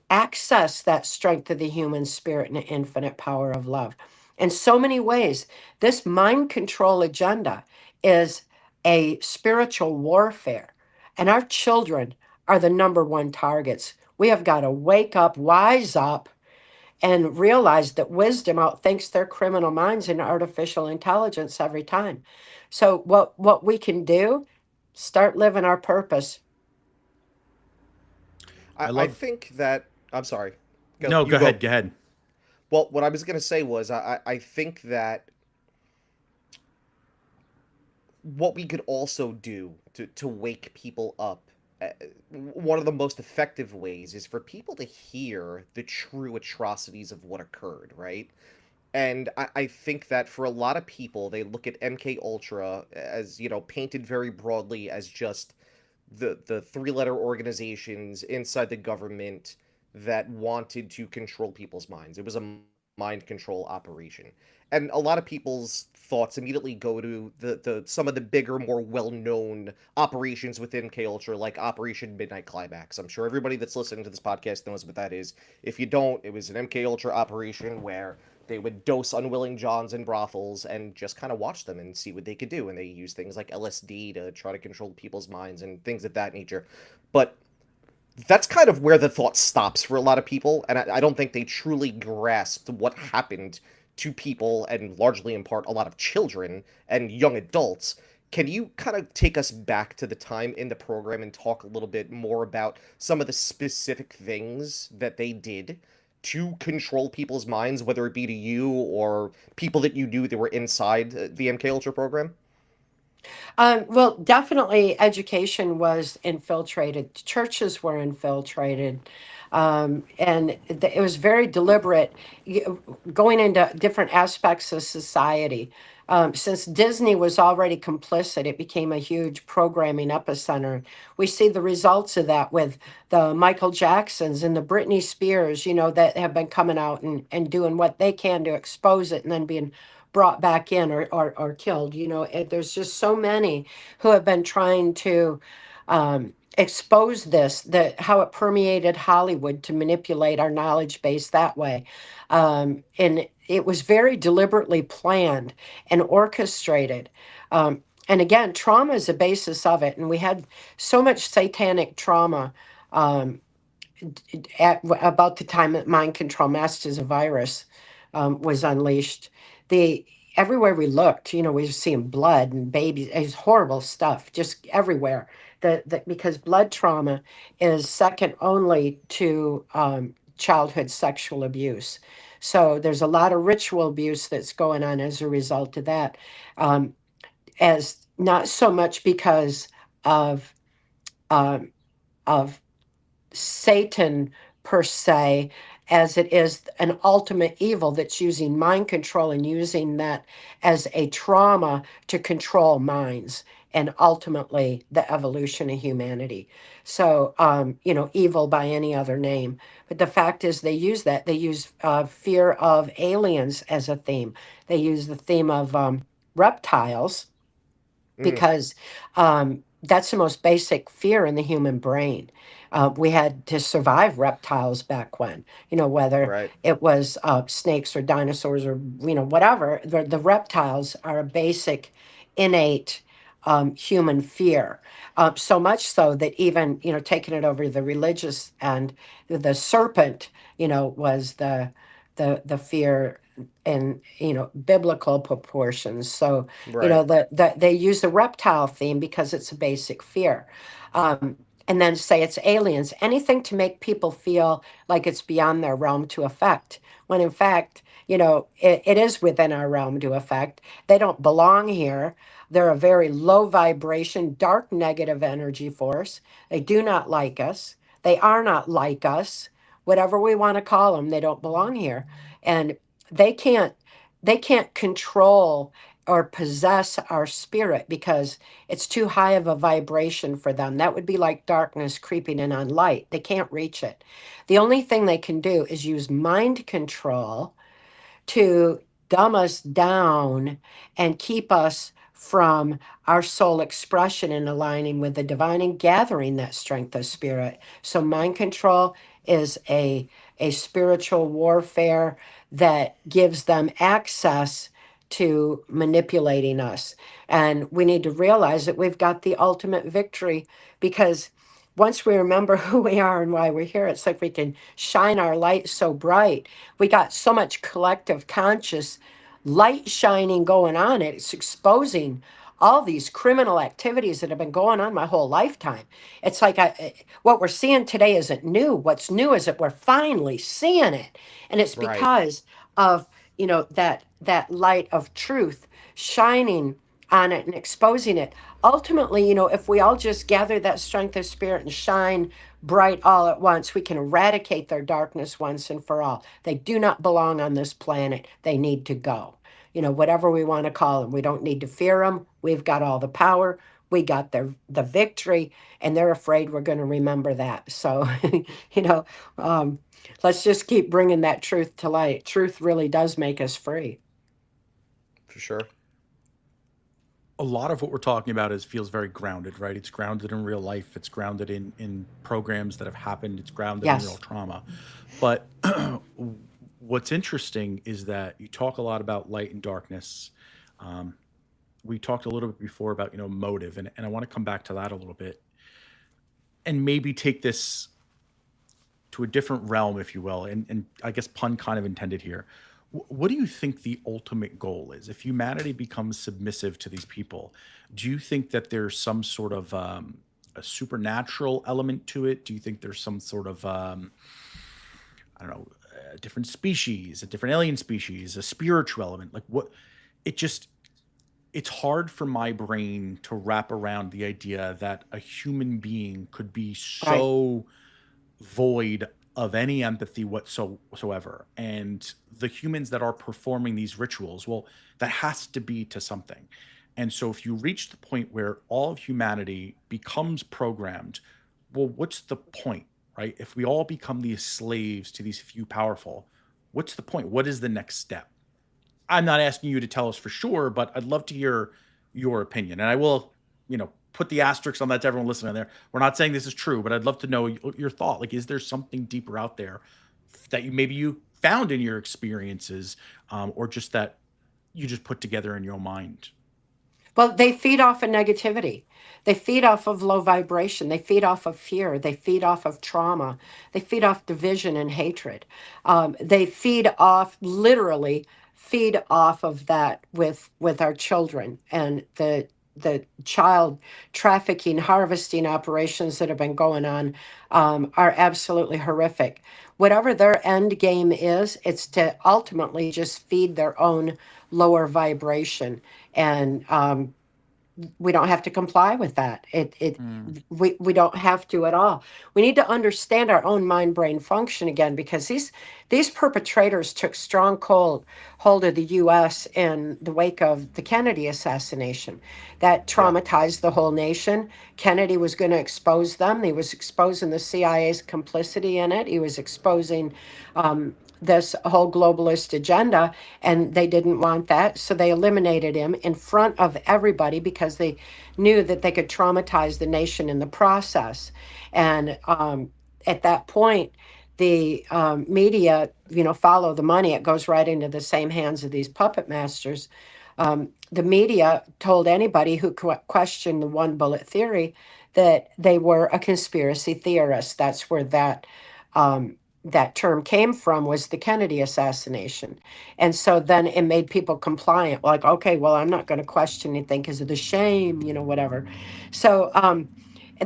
access that strength of the human spirit and the infinite power of love. In so many ways, this mind control agenda is a spiritual warfare. And our children are the number one targets. We have got to wake up, wise up, and realize that wisdom outthinks their criminal minds and artificial intelligence every time. So what we can do, start living our purpose. I I love. think that I'm sorry. No, You go ahead. go. Go ahead. Well, what I was gonna say was I think that what we could also do to wake people up, one of the most effective ways is for people to hear the true atrocities of what occurred, right? And I think that for a lot of people, they look at MK Ultra as, painted very broadly as just the three-letter organizations inside the government that wanted to control people's minds. It was a mind control operation. And a lot of people's thoughts immediately go to the some of the bigger, more well-known operations within K Ultra, like Operation Midnight Climax. I'm sure everybody that's listening to this podcast knows what that is. If you don't, it was an MK Ultra operation where they would dose unwilling Johns in brothels and just kind of watch them and see what they could do. And they use things like LSD to try to control people's minds and things of that nature. But that's kind of where the thought stops for a lot of people. And I don't think they truly grasped what happened to people, and largely in part, a lot of children and young adults. Can you kind of take us back to the time in the program and talk a little bit more about some of the specific things that they did to control people's minds, whether it be to you or people that you knew that were inside the MK Ultra program? Well, definitely education was infiltrated. Churches were infiltrated. It was very deliberate going into different aspects of society. Since Disney was already complicit, it became a huge programming epicenter. We see the results of that with the Michael Jacksons and the Britney Spears, that have been coming out and doing what they can to expose it and then being brought back in or killed. There's just so many who have been trying to expose this, how it permeated Hollywood to manipulate our knowledge base that way. And it was very deliberately planned and orchestrated. and again, trauma is the basis of it. And we had so much satanic trauma um, about the time that mind control masters a virus was unleashed. The Everywhere we looked, we were seeing blood and babies. It's horrible stuff just everywhere. Because blood trauma is second only to childhood sexual abuse. So there's a lot of ritual abuse that's going on as a result of that. As not so much because of um, of Satan per se, as it is an ultimate evil that's using mind control and using that as a trauma to control minds and ultimately the evolution of humanity. So, evil by any other name. But the fact is, they use that. They use fear of aliens as a theme. They use the theme of reptiles Mm, because that's the most basic fear in the human brain. We had to survive reptiles back when, whether right. it was snakes or dinosaurs or, whatever. The reptiles are a basic, innate human fear. So much so that even, taking it over the religious and the serpent, was the fear in biblical proportions. So Right. they use the reptile theme because it's a basic fear. And then say it's aliens, anything to make people feel like it's beyond their realm to affect, when in fact, it is within our realm to affect. They don't belong here. They're a very low vibration, dark negative energy force. They do not like us. They are not like us. Whatever we want to call them, they don't belong here. And they can't they can't control or possess our spirit because it's too high of a vibration for them. That would be like darkness creeping in on light. They can't reach it. The only thing they can do is use mind control to dumb us down and keep us from our soul expression and aligning with the divine and gathering that strength of spirit. So mind control is a spiritual warfare that gives them access to manipulating us. And we need to realize that we've got the ultimate victory because once we remember who we are and why we're here, it's like we can shine our light so bright. We got so much collective conscious light shining going on. It's exposing all these criminal activities that have been going on my whole lifetime. It's like what we're seeing today isn't new. What's new is that we're finally seeing it, and it's Right. because of that light of truth shining on it and exposing it. Ultimately, if we all just gather that strength of spirit and shine bright all at once, we can eradicate their darkness once and for all. They do not belong on this planet. They need to go. Whatever we want to call them, we don't need to fear them. We've got all the power. We got the victory, and they're afraid we're going to remember that. So, you know, um, let's just keep bringing that truth to light. Truth really does make us free. For sure. A lot of what we're talking about is feels very grounded, right? It's grounded in real life. It's grounded in programs that have happened. It's grounded in real Yes. trauma. But what's interesting is that you talk a lot about light and darkness. Um, we talked a little bit before about motive, and I want to come back to that a little bit and maybe take this to a different realm, if you will, and I guess pun kind of intended here. What do you think the ultimate goal is? If humanity becomes submissive to these people, do you think that there's some sort of a supernatural element to it? Do you think there's some sort of I don't know, a different species, a different alien species, a spiritual element? Like what? It just it's hard for my brain to wrap around the idea that a human being could be Right. so void of any empathy whatsoever. And the humans that are performing these rituals, well, that has to be to something. And so if you reach the point where all of humanity becomes programmed, well, what's the point, right? If we all become these slaves to these few powerful, what's the point? What is the next step? I'm not asking you to tell us for sure, but I'd love to hear your opinion. And I will, put the asterisk on that to everyone listening there. We're not saying this is true, but I'd love to know your thought. Like, is there something deeper out there that you found in your experiences, or just that you just put together in your mind? Well, they feed off of negativity. They feed off of low vibration. They feed off of fear. They feed off of trauma. They feed off division and hatred. They feed off, literally, feed off of that with our children and the child trafficking, harvesting operations that have been going on are absolutely horrific. Whatever their end game is, it's to ultimately just feed their own lower vibration, and we don't have to comply with that. Mm. We don't have to at all. We need to understand our own mind brain function again, because these perpetrators took strong hold of the US in the wake of the Kennedy assassination. That Yeah. traumatized the whole nation. Kennedy was going to expose them. He was exposing the CIA's complicity in it. He was exposing this whole globalist agenda, and they didn't want that, so they eliminated him in front of everybody because they knew that they could traumatize the nation in the process. And at that point, the media, follow the money. It goes right into the same hands of these puppet masters. The media told anybody who questioned the one bullet theory that they were a conspiracy theorist. That's where that term came from, was the Kennedy assassination. And so then it made people compliant, like, okay, well, I'm not going to question anything because of the shame, whatever. So, and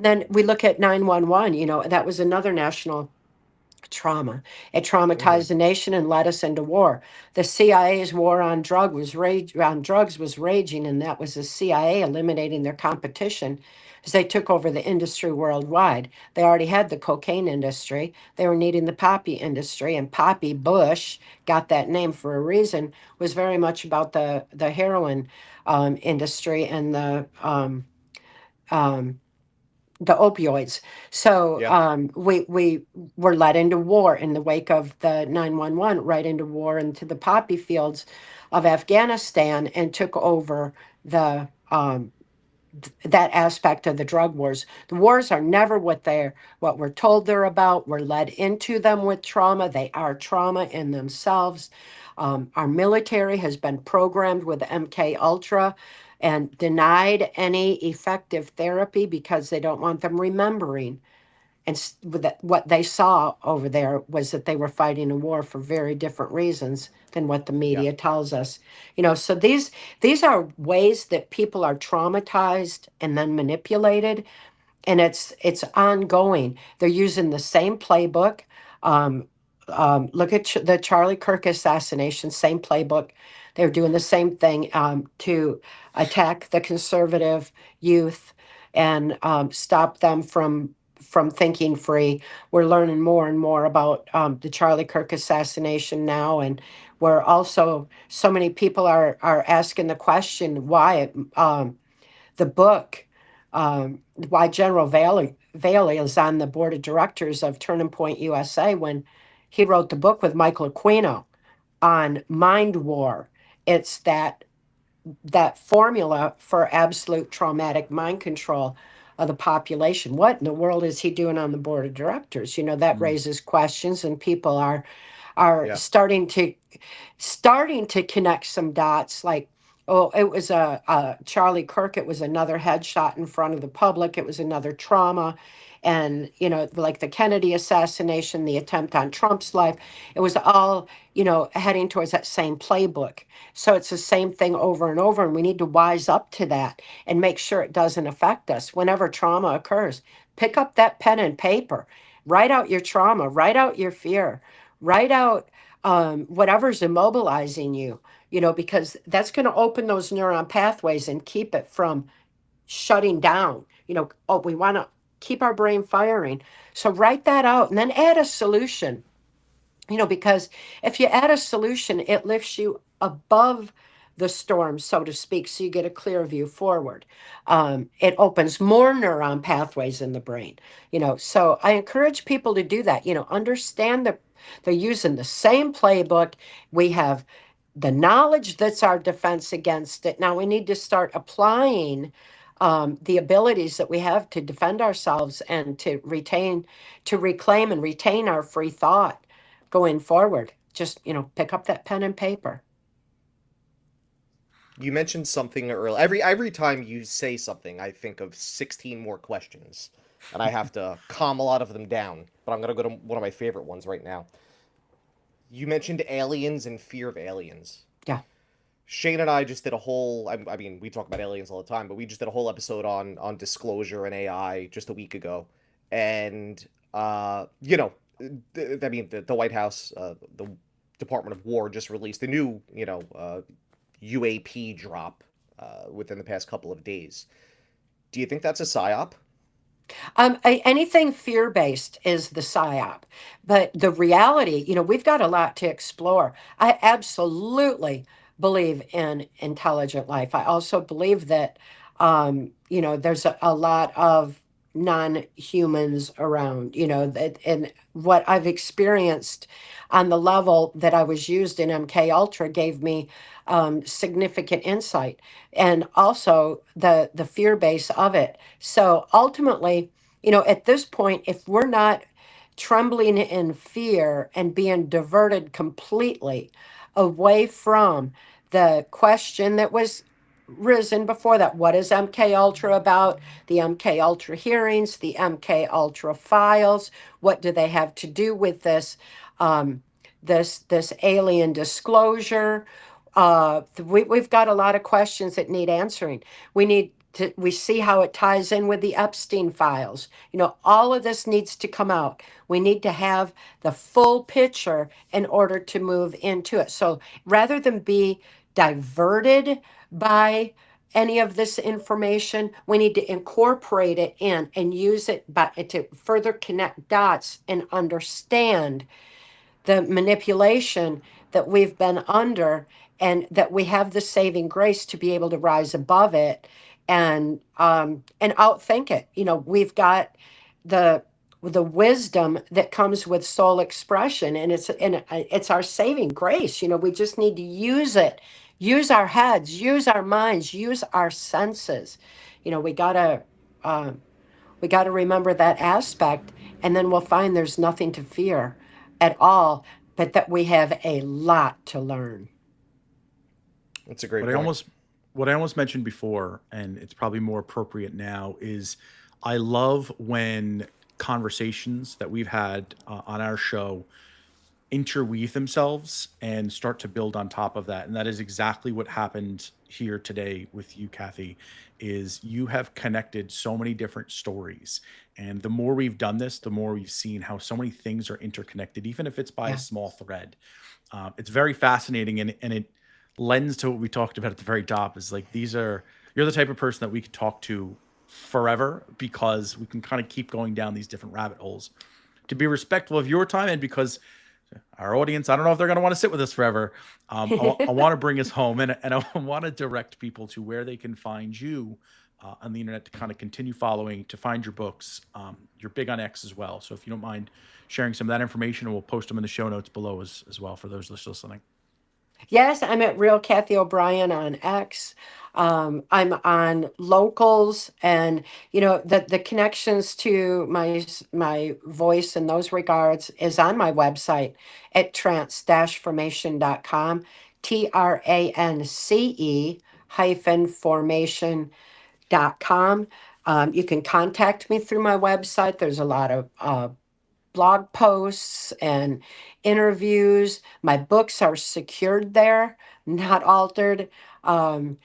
then we look at 911, that was another national trauma. It Hmm. traumatized the nation and led us into war. The CIA's war on drugs was raging, and that was the CIA eliminating their competition as they took over the industry worldwide. They already had the cocaine industry. They were needing the poppy industry, and Poppy Bush got that name for a reason. Was very much about the heroin industry and um, the opioids. So Yeah. we were led into war in the wake of the 911, right into war into the poppy fields of Afghanistan, and took over the that aspect of the drug wars. The wars are never what we're told they're about. We're led into them with trauma. They are trauma in themselves. Our military has been programmed with MK Ultra and denied any effective therapy because they don't want them remembering. And what they saw over there was that they were fighting a war for very different reasons than what the Yeah. media tells us. So these are ways that people are traumatized and then manipulated, and it's ongoing. They're using the same playbook. Um, look at the Charlie Kirk assassination, same playbook. They're doing the same thing to attack the conservative youth and stop them from thinking free. We're learning more and more about the Charlie Kirk assassination now, and where also so many people are asking the question why the book, why General Valey is on the board of directors of Turning Point USA, when he wrote the book with Michael Aquino on mind war. It's that formula for absolute traumatic mind control of the population. What in the world is he doing on the board of directors? That Mm. raises questions, and people are Yeah. starting to connect some dots, like, oh, it was a Charlie Kirk, it was another headshot in front of the public, it was another trauma. And like the Kennedy assassination, the attempt on Trump's life, it was all heading towards that same playbook. So it's the same thing over and over, and we need to wise up to that and make sure it doesn't affect us whenever trauma occurs. Pick up that pen and paper, write out your trauma, write out your fear, write out whatever's immobilizing you, because that's going to open those neuron pathways and keep it from shutting down. Oh, we want to keep our brain firing. So write that out and then add a solution, because if you add a solution, it lifts you above the storm, so to speak, so you get a clear view forward. It opens more neuron pathways in the brain. So I encourage people to do that. Understand that they're using the same playbook. We have the knowledge that's our defense against it. Now we need to start applying the abilities that we have to defend ourselves and to reclaim and retain our free thought going forward. Just pick up that pen and paper. You mentioned something earlier. Every time you say something, I think of 16 more questions, and I have to calm a lot of them down. But I'm gonna go to one of my favorite ones right now. You mentioned aliens and fear of aliens. Yeah. Shane and I just did a whole. I mean, we talk about aliens all the time, but we just did a whole episode on disclosure and AI just a week ago, and I mean, the White House, the Department of War just released a new, UAP drop within the past couple of days. Do you think that's a psyop? Anything fear based is the psyop, but the reality, we've got a lot to explore. I absolutely believe in intelligent life. I also believe that, there's a lot of non-humans around, that, and what I've experienced on the level that I was used in MK Ultra gave me significant insight, and also the fear base of it. So ultimately, at this point, if we're not trembling in fear and being diverted completely away from the question that was risen before that, what is MK Ultra about? The MK Ultra hearings, the MK Ultra files, what do they have to do with um, this alien disclosure? We've got a lot of questions that need answering. We see how it ties in with the Epstein files. All of this needs to come out. We need to have the full picture in order to move into it. So rather than be diverted by any of this information, we need to incorporate it in and use it to further connect dots and understand the manipulation that we've been under, and that we have the saving grace to be able to rise above it and outthink it. We've got the wisdom that comes with soul expression, and it's our saving grace. We just need to use it, use our heads, use our minds, use our senses. We gotta remember that aspect, and then we'll find there's nothing to fear at all, but that we have a lot to learn. That's a great What I point. almost what I almost mentioned before, and it's probably more appropriate now, is I love when conversations that we've had on our show interweave themselves and start to build on top of that. And that is exactly what happened here today with you, Kathy, is you have connected so many different stories. And the more we've done this, the more we've seen how so many things are interconnected, even if it's by a Yeah. small thread. It's very fascinating, and it lends to what we talked about at the very top, is like you're the type of person that we could talk to forever, because we can kind of keep going down these different rabbit holes to be respectful of your time, and because our audience, I don't know if they're going to want to sit with us forever. I want to bring us home, and I want to direct people to where they can find you on the internet to kind of continue following, to find your books. You're big on X as well. So if you don't mind sharing some of that information, we'll post them in the show notes below as well for those listening. Yes, I'm at Real Kathy O'Brien on X. I'm on Locals, and the connections to my voice in those regards is on my website at trance-formation.com, TRANCE hyphen formation.com. You can contact me through my website. There's a lot of blog posts and interviews. My books are secured there, not altered. And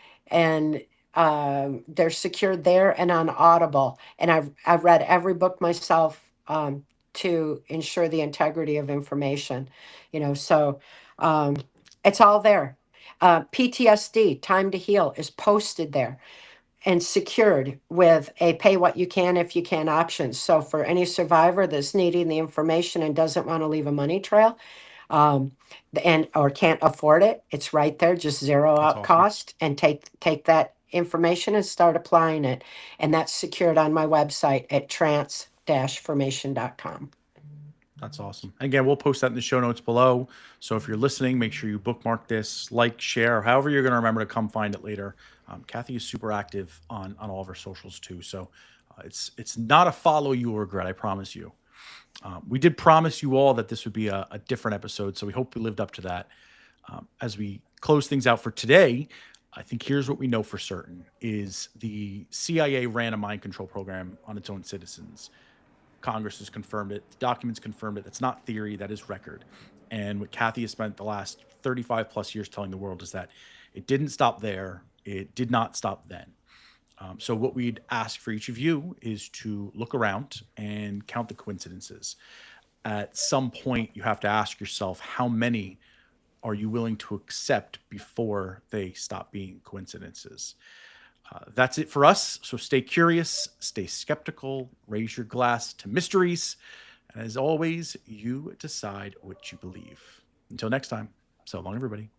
they're secured there and on Audible. And I've read every book myself, to ensure the integrity of information. So um, it's all there. PTSD, Time to Heal, is posted there and secured with a pay what you can if you can option. So for any survivor that's needing the information and doesn't want to leave a money trail, um, and or can't afford it, it's right there, just zero That's out awesome. cost, and take that information and start applying it. And that's secured on my website at trance-formation.com. That's awesome. Again, we'll post that in the show notes below. So if you're listening, make sure you bookmark this, like, share, however you're going to remember to come find it later. Kathy is super active on all of her socials too. So it's not a follow you will regret, I promise you. We did promise you all that this would be a different episode, so we hope we lived up to that. As we close things out for today, I think here's what we know for certain is the CIA ran a mind control program on its own citizens. Congress has confirmed it. The documents confirmed it. That's not theory. That is record. And what Kathy has spent the last 35 plus years telling the world is that it didn't stop there. It did not stop then. So what we'd ask for each of you is to look around and count the coincidences. At some point, you have to ask yourself, how many are you willing to accept before they stop being coincidences? That's it for us. So stay curious, stay skeptical, raise your glass to mysteries. And as always, you decide what you believe. Until next time, so long, everybody.